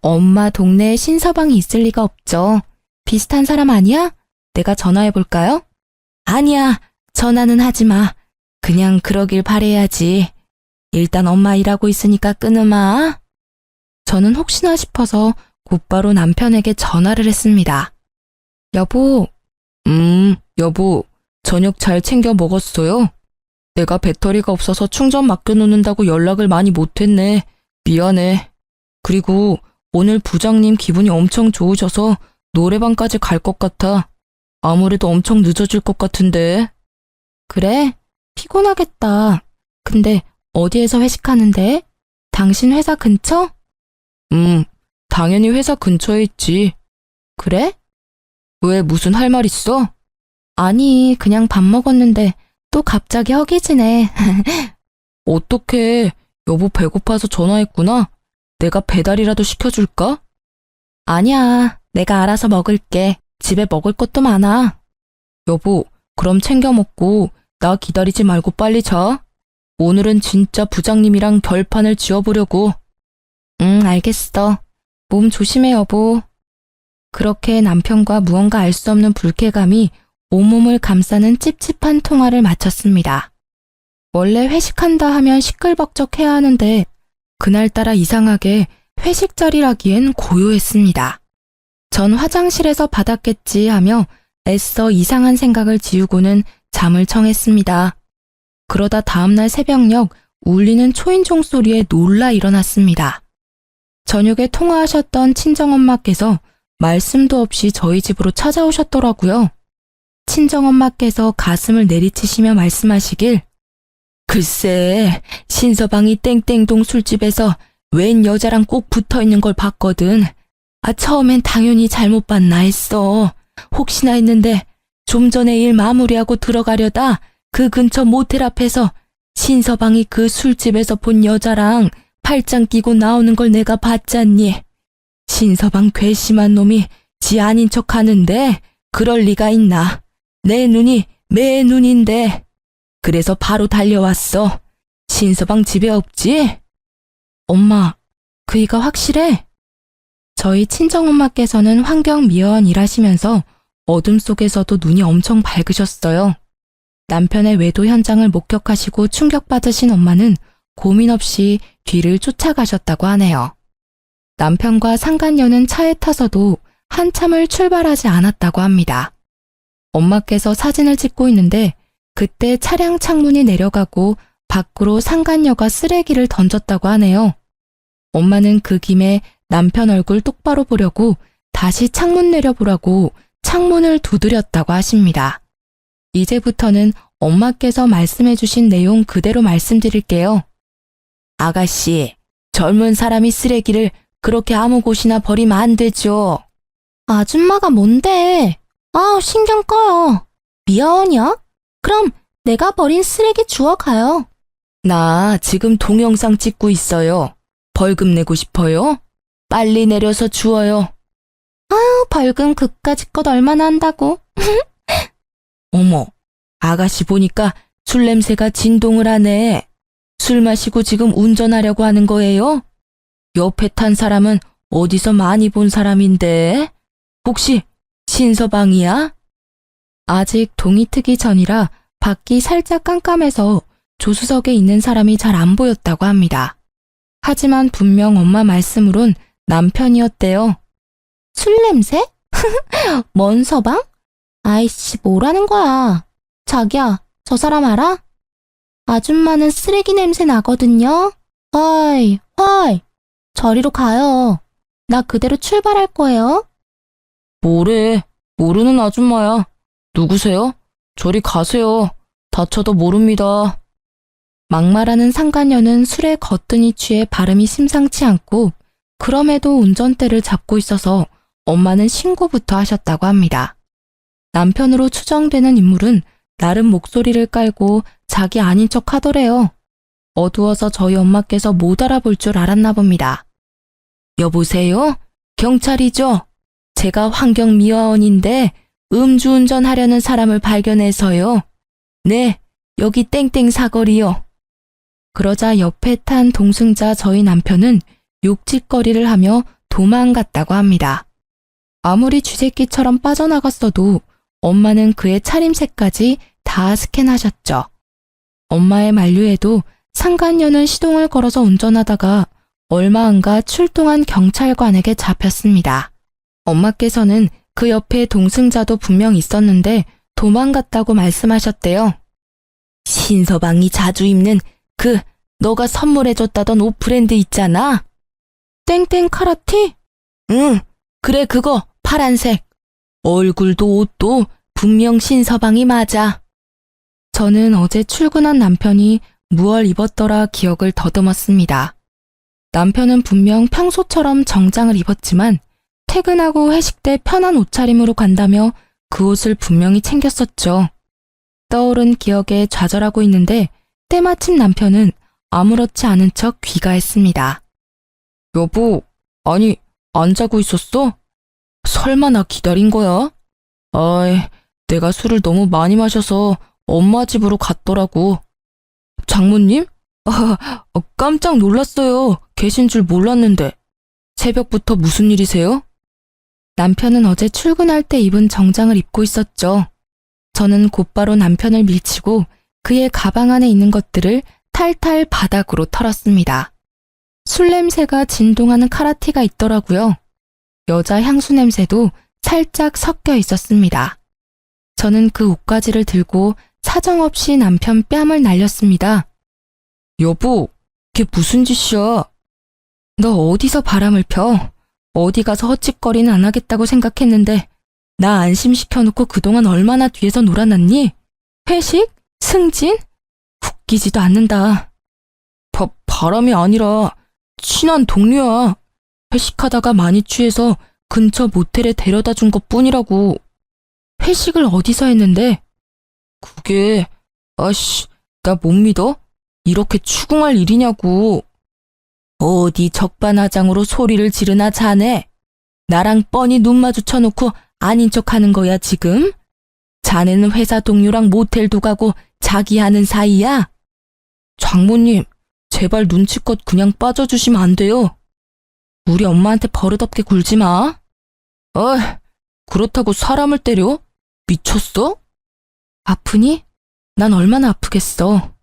엄마 동네에 신서방이 있을 리가 없죠. 비슷한 사람 아니야? 내가 전화해 볼까요? 아니야, 전화는 하지 마. 그냥 그러길 바래야지. 일단 엄마 일하고 있으니까 끊으마. 저는 혹시나 싶어서 곧바로 남편에게 전화를 했습니다. 여보. 여보, 저녁 잘 챙겨 먹었어요? 내가 배터리가 없어서 충전 맡겨놓는다고 연락을 많이 못했네. 미안해. 그리고 오늘 부장님 기분이 엄청 좋으셔서 노래방까지 갈 것 같아. 아무래도 엄청 늦어질 것 같은데. 그래? 피곤하겠다. 근데 어디에서 회식하는데? 당신 회사 근처? 당연히 회사 근처에 있지. 그래? 왜 무슨 할 말 있어? 아니, 그냥 밥 먹었는데 또 갑자기 허기지네. 어떡해. 여보 배고파서 전화했구나. 내가 배달이라도 시켜줄까? 아니야, 내가 알아서 먹을게. 집에 먹을 것도 많아. 여보, 그럼 챙겨 먹고 나 기다리지 말고 빨리 자. 오늘은 진짜 부장님이랑 결판을 지어보려고. 응, 알겠어. 몸 조심해, 여보. 그렇게 남편과 무언가 알 수 없는 불쾌감이 온몸을 감싸는 찝찝한 통화를 마쳤습니다. 원래 회식한다 하면 시끌벅적해야 하는데 그날따라 이상하게 회식 자리라기엔 고요했습니다. 전 화장실에서 받았겠지 하며 애써 이상한 생각을 지우고는 잠을 청했습니다. 그러다 다음날 새벽녘 울리는 초인종 소리에 놀라 일어났습니다. 저녁에 통화하셨던 친정엄마께서 말씀도 없이 저희 집으로 찾아오셨더라고요. 친정엄마께서 가슴을 내리치시며 말씀하시길, 글쎄, 신서방이 땡땡동 술집에서 웬 여자랑 꼭 붙어있는 걸 봤거든. 처음엔 당연히 잘못 봤나 했어. 혹시나 했는데 좀 전에 일 마무리하고 들어가려다 그 근처 모텔 앞에서 신서방이 그 술집에서 본 여자랑 팔짱 끼고 나오는 걸 내가 봤잖니. 신서방 괘씸한 놈이 지 아닌 척 하는데 그럴 리가 있나. 내 눈이 매 눈인데. 그래서 바로 달려왔어. 신서방 집에 없지? 엄마, 그이가 확실해? 저희 친정엄마께서는 환경미화원 일하시면서 어둠 속에서도 눈이 엄청 밝으셨어요. 남편의 외도 현장을 목격하시고 충격받으신 엄마는 고민 없이 뒤를 쫓아가셨다고 하네요. 남편과 상간녀는 차에 타서도 한참을 출발하지 않았다고 합니다. 엄마께서 사진을 찍고 있는데 그때 차량 창문이 내려가고 밖으로 상간녀가 쓰레기를 던졌다고 하네요. 엄마는 그 김에 남편 얼굴 똑바로 보려고 다시 창문 내려보라고 창문을 두드렸다고 하십니다. 이제부터는 엄마께서 말씀해 주신 내용 그대로 말씀드릴게요. 아가씨, 젊은 사람이 쓰레기를 그렇게 아무 곳이나 버리면 안 되죠. 아줌마가 뭔데? 신경 꺼요. 미아원이야? 그럼 내가 버린 쓰레기 주워가요. 나 지금 동영상 찍고 있어요. 벌금 내고 싶어요? 빨리 내려서 주워요. 벌금 그까짓 것 얼마나 한다고? 어머, 아가씨 보니까 술 냄새가 진동을 하네. 술 마시고 지금 운전하려고 하는 거예요? 옆에 탄 사람은 어디서 많이 본 사람인데? 혹시 신서방이야? 아직 동이 트기 전이라 밖이 살짝 깜깜해서 조수석에 있는 사람이 잘 안 보였다고 합니다. 하지만 분명 엄마 말씀으론 남편이었대요. 술 냄새? 뭔 서방? 아이씨, 뭐라는 거야. 자기야, 저 사람 알아? 아줌마는 쓰레기 냄새 나거든요. 허이, 허이. 저리로 가요. 나 그대로 출발할 거예요. 뭐래, 모르는 아줌마야. 누구세요? 저리 가세요. 다쳐도 모릅니다. 막말하는 상간녀는 술에 거뜬히 취해 발음이 심상치 않고 그럼에도 운전대를 잡고 있어서 엄마는 신고부터 하셨다고 합니다. 남편으로 추정되는 인물은 나름 목소리를 깔고 자기 아닌 척 하더래요. 어두워서 저희 엄마께서 못 알아볼 줄 알았나 봅니다. 여보세요? 경찰이죠? 제가 환경미화원인데 음주운전 하려는 사람을 발견해서요. 네, 여기 땡땡 사거리요. 그러자 옆에 탄 동승자 저희 남편은 욕짓거리를 하며 도망갔다고 합니다. 아무리 쥐새끼처럼 빠져나갔어도 엄마는 그의 차림새까지 다 스캔하셨죠. 엄마의 만류에도 상간녀는 시동을 걸어서 운전하다가 얼마 안가 출동한 경찰관에게 잡혔습니다. 엄마께서는 그 옆에 동승자도 분명 있었는데 도망갔다고 말씀하셨대요. 신서방이 자주 입는 너가 선물해줬다던 옷 브랜드 있잖아. 땡땡 카라티? 응, 그래 그거 파란색. 얼굴도 옷도 분명 신서방이 맞아. 저는 어제 출근한 남편이 무얼 입었더라 기억을 더듬었습니다. 남편은 분명 평소처럼 정장을 입었지만 퇴근하고 회식 때 편한 옷차림으로 간다며 그 옷을 분명히 챙겼었죠. 떠오른 기억에 좌절하고 있는데 때마침 남편은 아무렇지 않은 척 귀가했습니다. 여보, 아니 안 자고 있었어? 설마 나 기다린 거야? 어이, 내가 술을 너무 많이 마셔서 엄마 집으로 갔더라고. 장모님? 깜짝 놀랐어요. 계신 줄 몰랐는데. 새벽부터 무슨 일이세요? 남편은 어제 출근할 때 입은 정장을 입고 있었죠. 저는 곧바로 남편을 밀치고 그의 가방 안에 있는 것들을 탈탈 바닥으로 털었습니다. 술 냄새가 진동하는 카라티가 있더라고요. 여자 향수 냄새도 살짝 섞여 있었습니다. 저는 그 옷가지를 들고 사정없이 남편 뺨을 날렸습니다. 여보, 그게 무슨 짓이야? 너 어디서 바람을 펴? 어디 가서 헛짓거리는 안 하겠다고 생각했는데 나 안심시켜놓고 그동안 얼마나 뒤에서 놀아놨니? 회식? 승진? 웃기지도 않는다. 바람이 아니라 친한 동료야. 회식하다가 많이 취해서 근처 모텔에 데려다 준 것뿐이라고. 회식을 어디서 했는데? 그게 나 못 믿어? 이렇게 추궁할 일이냐고. 어디 적반하장으로 소리를 지르나 자네. 나랑 뻔히 눈 마주쳐놓고 아닌 척하는 거야 지금? 자네는 회사 동료랑 모텔도 가고 자기 하는 사이야? 장모님, 제발 눈치껏 그냥 빠져주시면 안 돼요. 우리 엄마한테 버릇없게 굴지 마. 그렇다고 사람을 때려? 미쳤어? 아프니? 난 얼마나 아프겠어.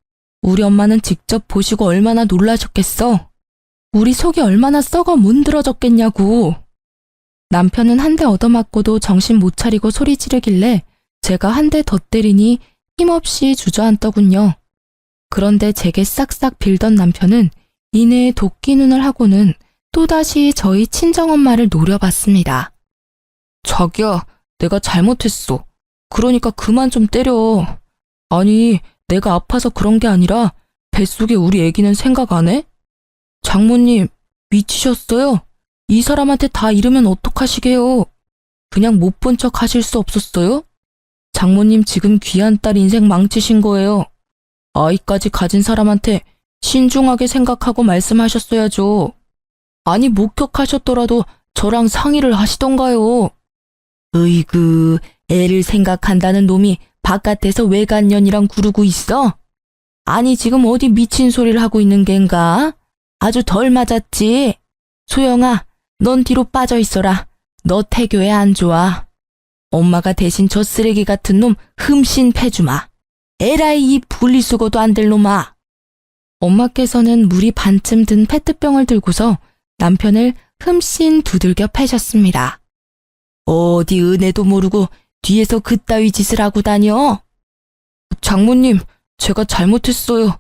우리 엄마는 직접 보시고 얼마나 놀라셨겠어. 우리 속이 얼마나 썩어 문드러졌겠냐고. 남편은 한 대 얻어맞고도 정신 못 차리고 소리 지르길래 제가 한 대 더 때리니 힘없이 주저앉더군요. 그런데 제게 싹싹 빌던 남편은 이내에 도끼 눈을 하고는 또다시 저희 친정엄마를 노려봤습니다. 자기야, 내가 잘못했어. 그러니까 그만 좀 때려. 아니, 내가 아파서 그런 게 아니라 뱃속에 우리 애기는 생각 안 해? 장모님, 미치셨어요? 이 사람한테 다 이러면 어떡하시게요? 그냥 못 본 척 하실 수 없었어요? 장모님 지금 귀한 딸 인생 망치신 거예요. 아이까지 가진 사람한테 신중하게 생각하고 말씀하셨어야죠. 아니 목격하셨더라도 저랑 상의를 하시던가요. 으이그, 애를 생각한다는 놈이 바깥에서 외간년이랑 구르고 있어? 아니 지금 어디 미친 소리를 하고 있는 겐가? 아주 덜 맞았지? 소영아, 넌 뒤로 빠져 있어라. 너 태교에 안 좋아. 엄마가 대신 저 쓰레기 같은 놈 흠씬 패주마. 에라이 이 분리수거도 안 될 놈아. 엄마께서는 물이 반쯤 든 페트병을 들고서 남편을 흠씬 두들겨 패셨습니다. 어디 은혜도 모르고 뒤에서 그따위 짓을 하고 다녀? 장모님, 제가 잘못했어요.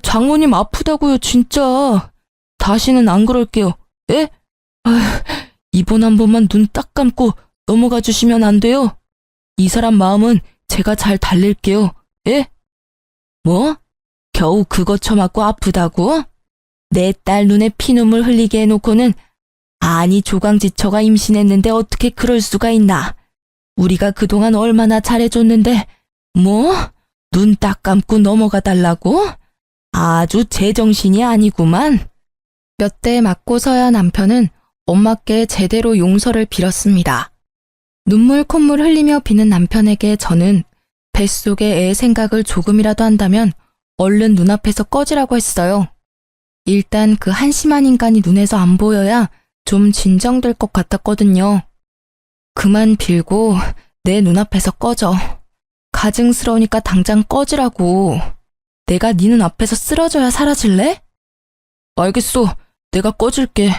장모님 아프다고요, 진짜. 다시는 안 그럴게요. 예? 이번 한 번만 눈 딱 감고 넘어가 주시면 안 돼요? 이 사람 마음은 제가 잘 달랠게요. 예? 뭐? 겨우 그거 쳐맞고 아프다고? 내 딸 눈에 피눈물 흘리게 해놓고는 아니 조강지처가 임신했는데 어떻게 그럴 수가 있나? 우리가 그동안 얼마나 잘해줬는데 뭐? 눈 딱 감고 넘어가 달라고? 아주 제정신이 아니구만. 몇 대 맞고서야 남편은 엄마께 제대로 용서를 빌었습니다. 눈물 콧물 흘리며 비는 남편에게 저는 뱃속에 애 생각을 조금이라도 한다면 얼른 눈앞에서 꺼지라고 했어요. 일단 그 한심한 인간이 눈에서 안 보여야 좀 진정될 것 같았거든요. 그만 빌고 내 눈앞에서 꺼져. 가증스러우니까 당장 꺼지라고. 내가 네 눈앞에서 쓰러져야 사라질래? 알겠어. 내가 꺼질게.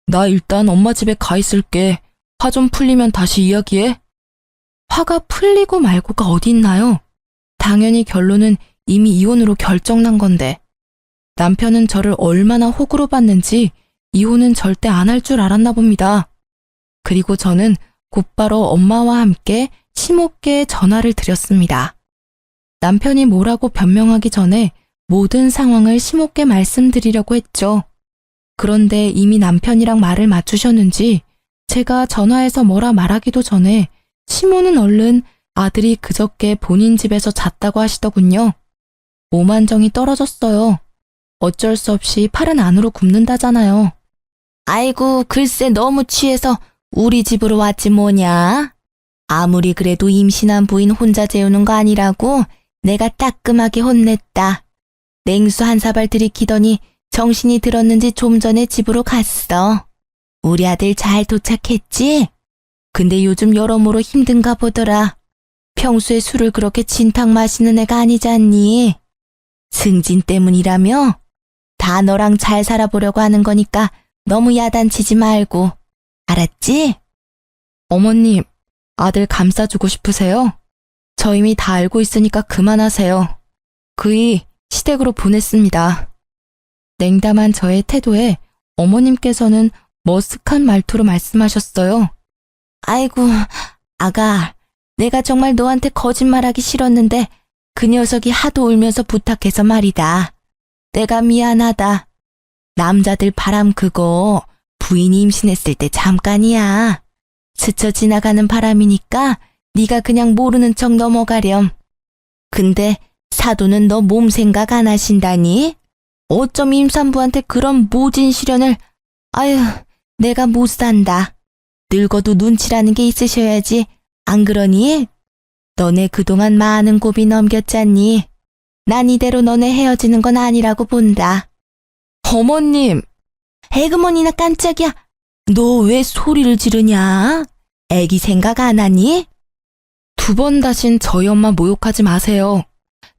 나 일단 엄마 집에 가 있을게. 화 좀 풀리면 다시 이야기해. 화가 풀리고 말고가 어디 있나요? 당연히 결론은 이미 이혼으로 결정난 건데. 남편은 저를 얼마나 호구로 봤는지 이혼은 절대 안 할 줄 알았나 봅니다. 그리고 저는 곧바로 엄마와 함께 심호께 전화를 드렸습니다. 남편이 뭐라고 변명하기 전에 모든 상황을 심호께 말씀드리려고 했죠. 그런데 이미 남편이랑 말을 맞추셨는지 제가 전화해서 뭐라 말하기도 전에 시모는 얼른 아들이 그저께 본인 집에서 잤다고 하시더군요. 오만정이 떨어졌어요. 어쩔 수 없이 팔은 안으로 굽는다잖아요. 아이고 글쎄 너무 취해서 우리 집으로 왔지 뭐냐. 아무리 그래도 임신한 부인 혼자 재우는 거 아니라고 내가 따끔하게 혼냈다. 냉수 한 사발 들이키더니 정신이 들었는지 좀 전에 집으로 갔어. 우리 아들 잘 도착했지? 근데 요즘 여러모로 힘든가 보더라. 평소에 술을 그렇게 진탕 마시는 애가 아니잖니. 승진 때문이라며? 다 너랑 잘 살아보려고 하는 거니까 너무 야단치지 말고. 알았지? 어머님, 아들 감싸주고 싶으세요? 저 이미 다 알고 있으니까 그만하세요. 그이 시댁으로 보냈습니다. 냉담한 저의 태도에 어머님께서는 머쓱한 말투로 말씀하셨어요. 아이고, 아가, 내가 정말 너한테 거짓말하기 싫었는데 그 녀석이 하도 울면서 부탁해서 말이다. 내가 미안하다. 남자들 바람 그거 부인이 임신했을 때 잠깐이야. 스쳐 지나가는 바람이니까 네가 그냥 모르는 척 넘어가렴. 근데 사돈은 너 몸 생각 안 하신다니? 어쩜 임산부한테 그런 모진 시련을. 아유, 내가 못 산다. 늙어도 눈치라는 게 있으셔야지. 안 그러니? 너네 그동안 많은 고비 넘겼잖니. 난 이대로 너네 헤어지는 건 아니라고 본다. 어머님! 에그머니나 깜짝이야. 너 왜 소리를 지르냐? 애기 생각 안 하니? 2번 다신 저희 엄마 모욕하지 마세요.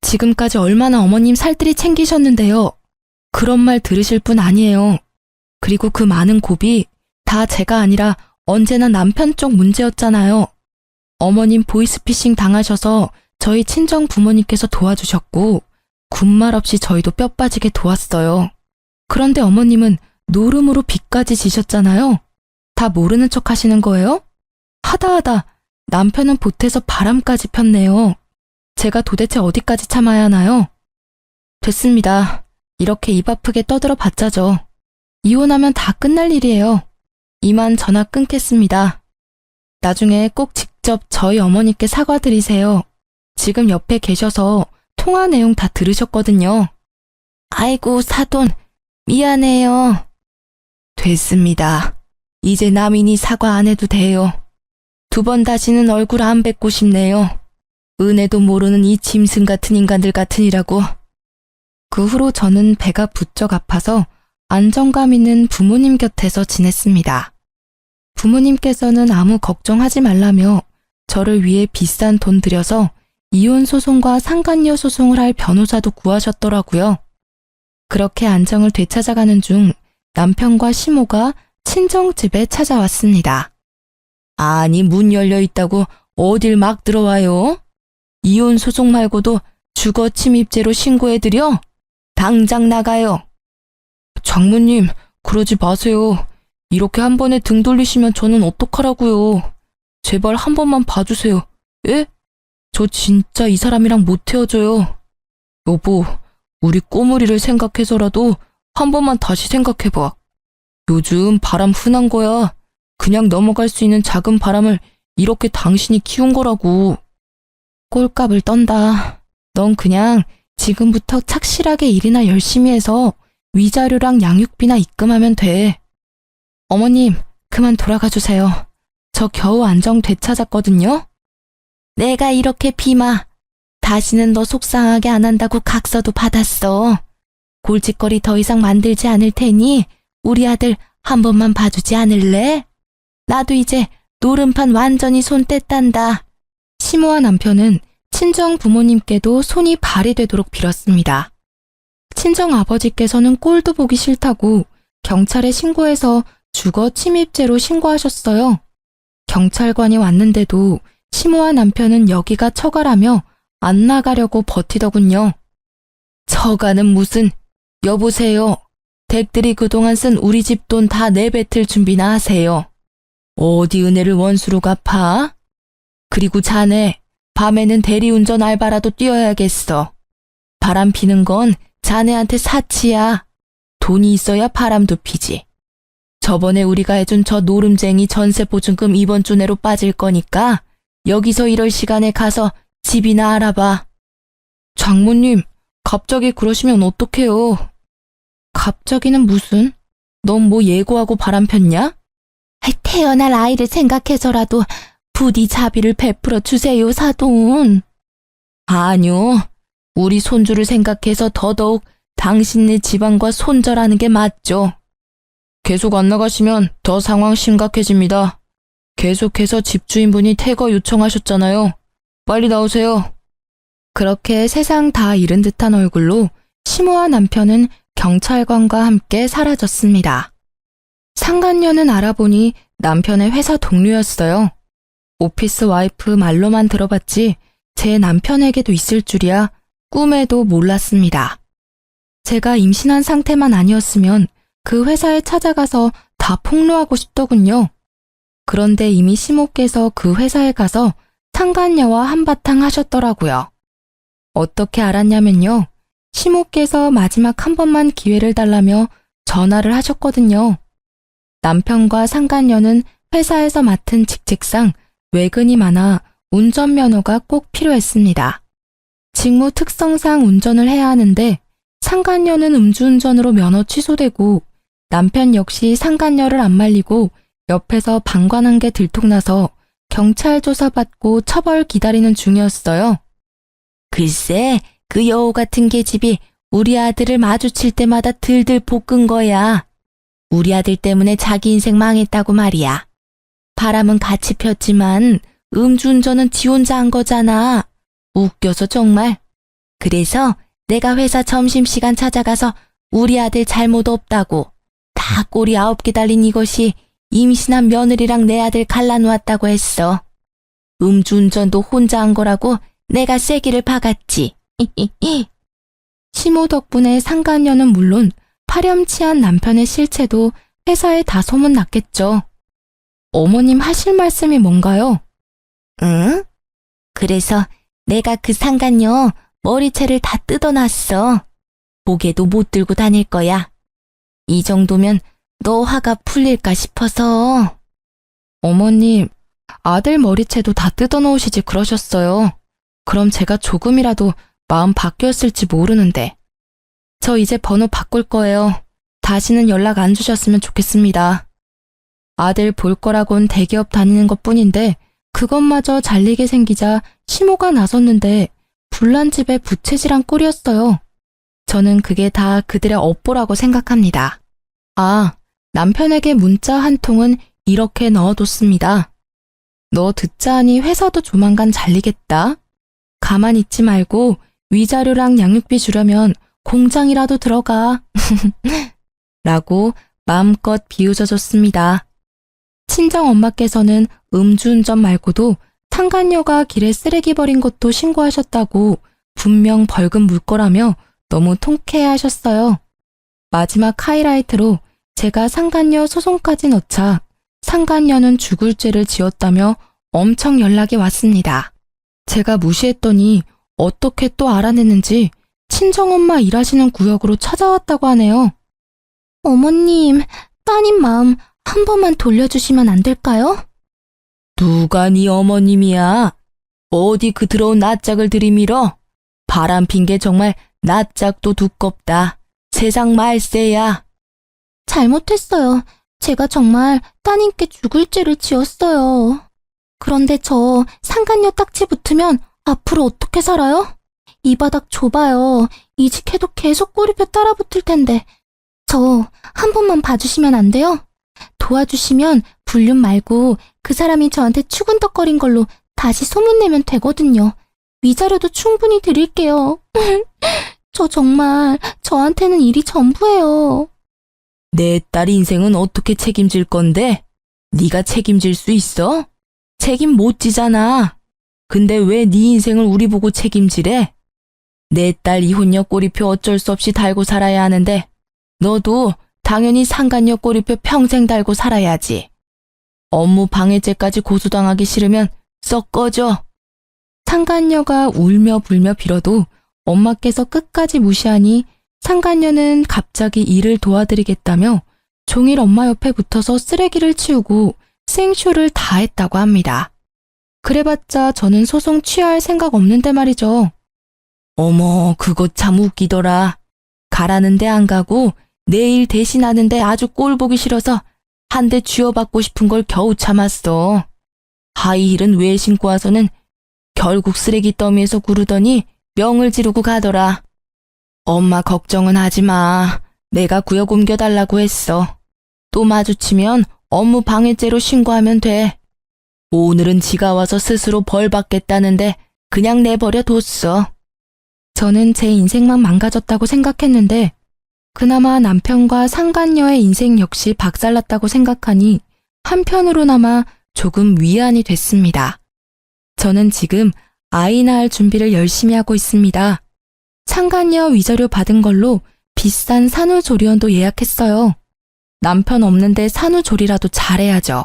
지금까지 얼마나 어머님 살뜰히 챙기셨는데요. 그런 말 들으실 분 아니에요. 그리고 그 많은 고비 다 제가 아니라 언제나 남편 쪽 문제였잖아요. 어머님 보이스피싱 당하셔서 저희 친정 부모님께서 도와주셨고 군말 없이 저희도 뼈 빠지게 도왔어요. 그런데 어머님은 노름으로 빚까지 지셨잖아요. 다 모르는 척 하시는 거예요? 하다하다 남편은 보태서 바람까지 폈네요. 제가 도대체 어디까지 참아야 하나요? 됐습니다. 이렇게 입 아프게 떠들어 봤자죠. 이혼하면 다 끝날 일이에요. 이만 전화 끊겠습니다. 나중에 꼭 직접 저희 어머니께 사과드리세요. 지금 옆에 계셔서 통화 내용 다 들으셨거든요. 아이고 사돈, 미안해요. 됐습니다. 이제 남인이 사과 안 해도 돼요. 2번 다시는 얼굴 안 뵙고 싶네요. 은혜도 모르는 이 짐승 같은 인간들 같으니라고. 그 후로 저는 배가 부쩍 아파서 안정감 있는 부모님 곁에서 지냈습니다. 부모님께서는 아무 걱정하지 말라며 저를 위해 비싼 돈 들여서 이혼 소송과 상간녀 소송을 할 변호사도 구하셨더라고요. 그렇게 안정을 되찾아가는 중 남편과 시모가 친정집에 찾아왔습니다. 아니, 문 열려 있다고 어딜 막 들어와요? 이혼 소송 말고도 주거 침입죄로 신고해드려? 당장 나가요. 장모님, 그러지 마세요. 이렇게 한 번에 등 돌리시면 저는 어떡하라고요. 제발 한 번만 봐주세요. 예? 저 진짜 이 사람이랑 못 헤어져요. 여보, 우리 꼬물이를 생각해서라도 한 번만 다시 생각해봐. 요즘 바람 흔한 거야. 그냥 넘어갈 수 있는 작은 바람을 이렇게 당신이 키운 거라고. 꼴값을 떤다. 넌 그냥 지금부터 착실하게 일이나 열심히 해서 위자료랑 양육비나 입금하면 돼. 어머님, 그만 돌아가 주세요. 저 겨우 안정 되찾았거든요. 내가 이렇게 비마. 다시는 너 속상하게 안 한다고 각서도 받았어. 골칫거리 더 이상 만들지 않을 테니 우리 아들 한 번만 봐주지 않을래? 나도 이제 노름판 완전히 손 뗐단다. 시모와 남편은 친정 부모님께도 손이 발이 되도록 빌었습니다. 친정 아버지께서는 꼴도 보기 싫다고 경찰에 신고해서 주거 침입죄로 신고하셨어요. 경찰관이 왔는데도 시모와 남편은 여기가 처가라며 안 나가려고 버티더군요. 처가는 무슨, 여보세요. 댁들이 그동안 쓴 우리 집 돈 다 내뱉을 준비나 하세요. 어디 은혜를 원수로 갚아? 그리고 자네, 밤에는 대리운전 알바라도 뛰어야겠어. 바람 피는 건 자네한테 사치야. 돈이 있어야 바람도 피지. 저번에 우리가 해준 저 노름쟁이 전세보증금 이번 주 내로 빠질 거니까 여기서 이럴 시간에 가서 집이나 알아봐. 장모님, 갑자기 그러시면 어떡해요? 갑자기는 무슨? 넌 뭐 예고하고 바람 폈냐? 태어날 아이를 생각해서라도 부디 자비를 베풀어 주세요, 사돈. 아니요. 우리 손주를 생각해서 더더욱 당신네 집안과 손절하는 게 맞죠. 계속 안 나가시면 더 상황 심각해집니다. 계속해서 집주인분이 퇴거 요청하셨잖아요. 빨리 나오세요. 그렇게 세상 다 잃은 듯한 얼굴로 시모와 남편은 경찰관과 함께 사라졌습니다. 상간녀는 알아보니 남편의 회사 동료였어요. 오피스 와이프 말로만 들어봤지 제 남편에게도 있을 줄이야 꿈에도 몰랐습니다. 제가 임신한 상태만 아니었으면 그 회사에 찾아가서 다 폭로하고 싶더군요. 그런데 이미 시모께서 그 회사에 가서 상간녀와 한바탕 하셨더라고요. 어떻게 알았냐면요. 시모께서 마지막 한 번만 기회를 달라며 전화를 하셨거든요. 남편과 상간녀는 회사에서 맡은 직책상 외근이 많아 운전면허가 꼭 필요했습니다. 직무 특성상 운전을 해야 하는데 상간녀는 음주운전으로 면허 취소되고 남편 역시 상간녀를 안 말리고 옆에서 방관한 게 들통나서 경찰 조사받고 처벌 기다리는 중이었어요. 글쎄, 그 여우 같은 계집이 우리 아들을 마주칠 때마다 들들 볶은 거야. 우리 아들 때문에 자기 인생 망했다고 말이야. 바람은 같이 폈지만 음주운전은 지 혼자 한 거잖아. 웃겨서 정말. 그래서 내가 회사 점심시간 찾아가서 우리 아들 잘못 없다고 다 꼬리 9개 달린 이것이 임신한 며느리랑 내 아들 갈라놓았다고 했어. 음주운전도 혼자 한 거라고 내가 쐐기를 박았지. 시모 덕분에 상간녀는 물론 파렴치한 남편의 실체도 회사에 다 소문났겠죠. 어머님 하실 말씀이 뭔가요? 응? 그래서 내가 그 상간녀 머리채를 다 뜯어놨어. 목에도 못 들고 다닐 거야. 이 정도면 너 화가 풀릴까 싶어서. 어머님, 아들 머리채도 다 뜯어놓으시지 그러셨어요. 그럼 제가 조금이라도 마음 바뀌었을지 모르는데. 저 이제 번호 바꿀 거예요. 다시는 연락 안 주셨으면 좋겠습니다. 아들 볼 거라곤 대기업 다니는 것뿐인데 그것마저 잘리게 생기자 시모가 나섰는데 불난 집에 부채질한 꼴이었어요. 저는 그게 다 그들의 업보라고 생각합니다. 아, 남편에게 문자 한 통은 이렇게 넣어뒀습니다. 너 듣자 하니 회사도 조만간 잘리겠다. 가만히 있지 말고 위자료랑 양육비 주려면 공장이라도 들어가. 라고 마음껏 비웃어줬습니다. 친정엄마께서는 음주운전 말고도 상간녀가 길에 쓰레기 버린 것도 신고하셨다고 분명 벌금 물 거라며 너무 통쾌해하셨어요. 마지막 하이라이트로 제가 상간녀 소송까지 넣자 상간녀는 죽을 죄를 지었다며 엄청 연락이 왔습니다. 제가 무시했더니 어떻게 또 알아냈는지 친정엄마 일하시는 구역으로 찾아왔다고 하네요. 어머님, 따님 마음 한 번만 돌려주시면 안 될까요? 누가 네 어머님이야? 어디 그 더러운 낯짝을 들이밀어? 바람핀 게 정말 낯짝도 두껍다. 세상 말세야. 잘못했어요. 제가 정말 따님께 죽을 죄를 지었어요. 그런데 저 상간녀 딱지 붙으면 앞으로 어떻게 살아요? 이 바닥 좁아요. 이직해도 계속 꼬리표 따라붙을 텐데. 저 한 번만 봐주시면 안 돼요? 도와주시면 불륜 말고 그 사람이 저한테 추근덕거린 걸로 다시 소문내면 되거든요. 위자료도 충분히 드릴게요. 저 정말 저한테는 일이 전부예요. 내 딸 인생은 어떻게 책임질 건데? 네가 책임질 수 있어? 책임 못 지잖아. 근데 왜 네 인생을 우리 보고 책임지래? 내 딸 이혼녀 꼬리표 어쩔 수 없이 달고 살아야 하는데 너도 당연히 상간녀 꼬리표 평생 달고 살아야지. 업무 방해죄까지 고소당하기 싫으면 썩 꺼져. 상간녀가 울며 불며 빌어도 엄마께서 끝까지 무시하니 상간녀는 갑자기 일을 도와드리겠다며 종일 엄마 옆에 붙어서 쓰레기를 치우고 생쇼를 다 했다고 합니다. 그래봤자 저는 소송 취하할 생각 없는데 말이죠. 어머, 그거 참 웃기더라. 가라는데 안 가고 내일 대신하는데 아주 꼴 보기 싫어서 한 대 쥐어받고 싶은 걸 겨우 참았어. 하이힐은 왜 신고 와서는 결국 쓰레기 더미에서 구르더니 명을 지르고 가더라. 엄마 걱정은 하지 마. 내가 구역 옮겨달라고 했어. 또 마주치면 업무 방해죄로 신고하면 돼. 오늘은 지가 와서 스스로 벌 받겠다는데 그냥 내버려 뒀어. 저는 제 인생만 망가졌다고 생각했는데 그나마 남편과 상간녀의 인생 역시 박살났다고 생각하니 한편으로나마 조금 위안이 됐습니다. 저는 지금 아이 낳을 준비를 열심히 하고 있습니다. 상간녀 위자료 받은 걸로 비싼 산후조리원도 예약했어요. 남편 없는데 산후조리라도 잘해야죠.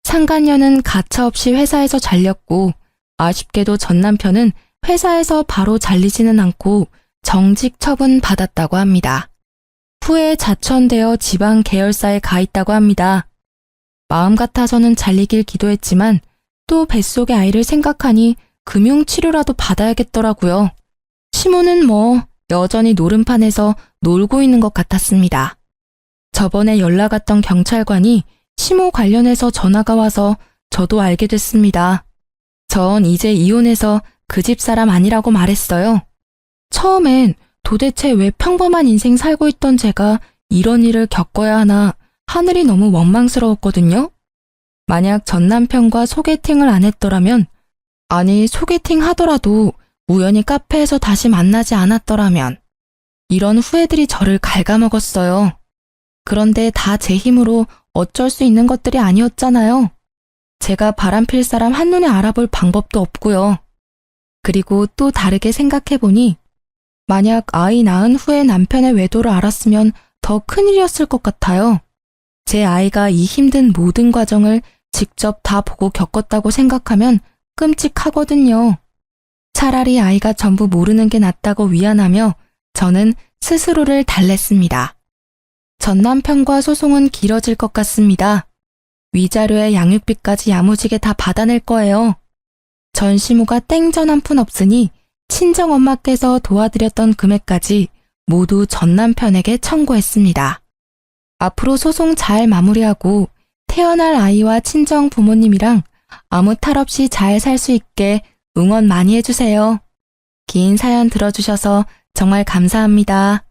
상간녀는 가차없이 회사에서 잘렸고 아쉽게도 전 남편은 회사에서 바로 잘리지는 않고 정직 처분 받았다고 합니다. 후에 자천되어 지방 계열사에 가 있다고 합니다. 마음 같아서는 잘리길 기도했지만 또 뱃속의 아이를 생각하니 금융치료라도 받아야겠더라고요. 시모는 여전히 노름판에서 놀고 있는 것 같았습니다. 저번에 연락 왔던 경찰관이 시모 관련해서 전화가 와서 저도 알게 됐습니다. 전 이제 이혼해서 그 집 사람 아니라고 말했어요. 처음엔 도대체 왜 평범한 인생 살고 있던 제가 이런 일을 겪어야 하나 하늘이 너무 원망스러웠거든요. 만약 전 남편과 소개팅을 안 했더라면, 아니 소개팅 하더라도 우연히 카페에서 다시 만나지 않았더라면 이런 후회들이 저를 갉아먹었어요. 그런데 다 제 힘으로 어쩔 수 있는 것들이 아니었잖아요. 제가 바람필 사람 한눈에 알아볼 방법도 없고요. 그리고 또 다르게 생각해보니 만약 아이 낳은 후에 남편의 외도를 알았으면 더 큰일이었을 것 같아요. 제 아이가 이 힘든 모든 과정을 직접 다 보고 겪었다고 생각하면 끔찍하거든요. 차라리 아이가 전부 모르는 게 낫다고 위안하며 저는 스스로를 달랬습니다. 전 남편과 소송은 길어질 것 같습니다. 위자료에 양육비까지 야무지게 다 받아낼 거예요. 전 시모가 땡전 한 푼 없으니 친정엄마께서 도와드렸던 금액까지 모두 전 남편에게 청구했습니다. 앞으로 소송 잘 마무리하고 태어날 아이와 친정 부모님이랑 아무 탈 없이 잘 살 수 있게 응원 많이 해주세요. 긴 사연 들어주셔서 정말 감사합니다.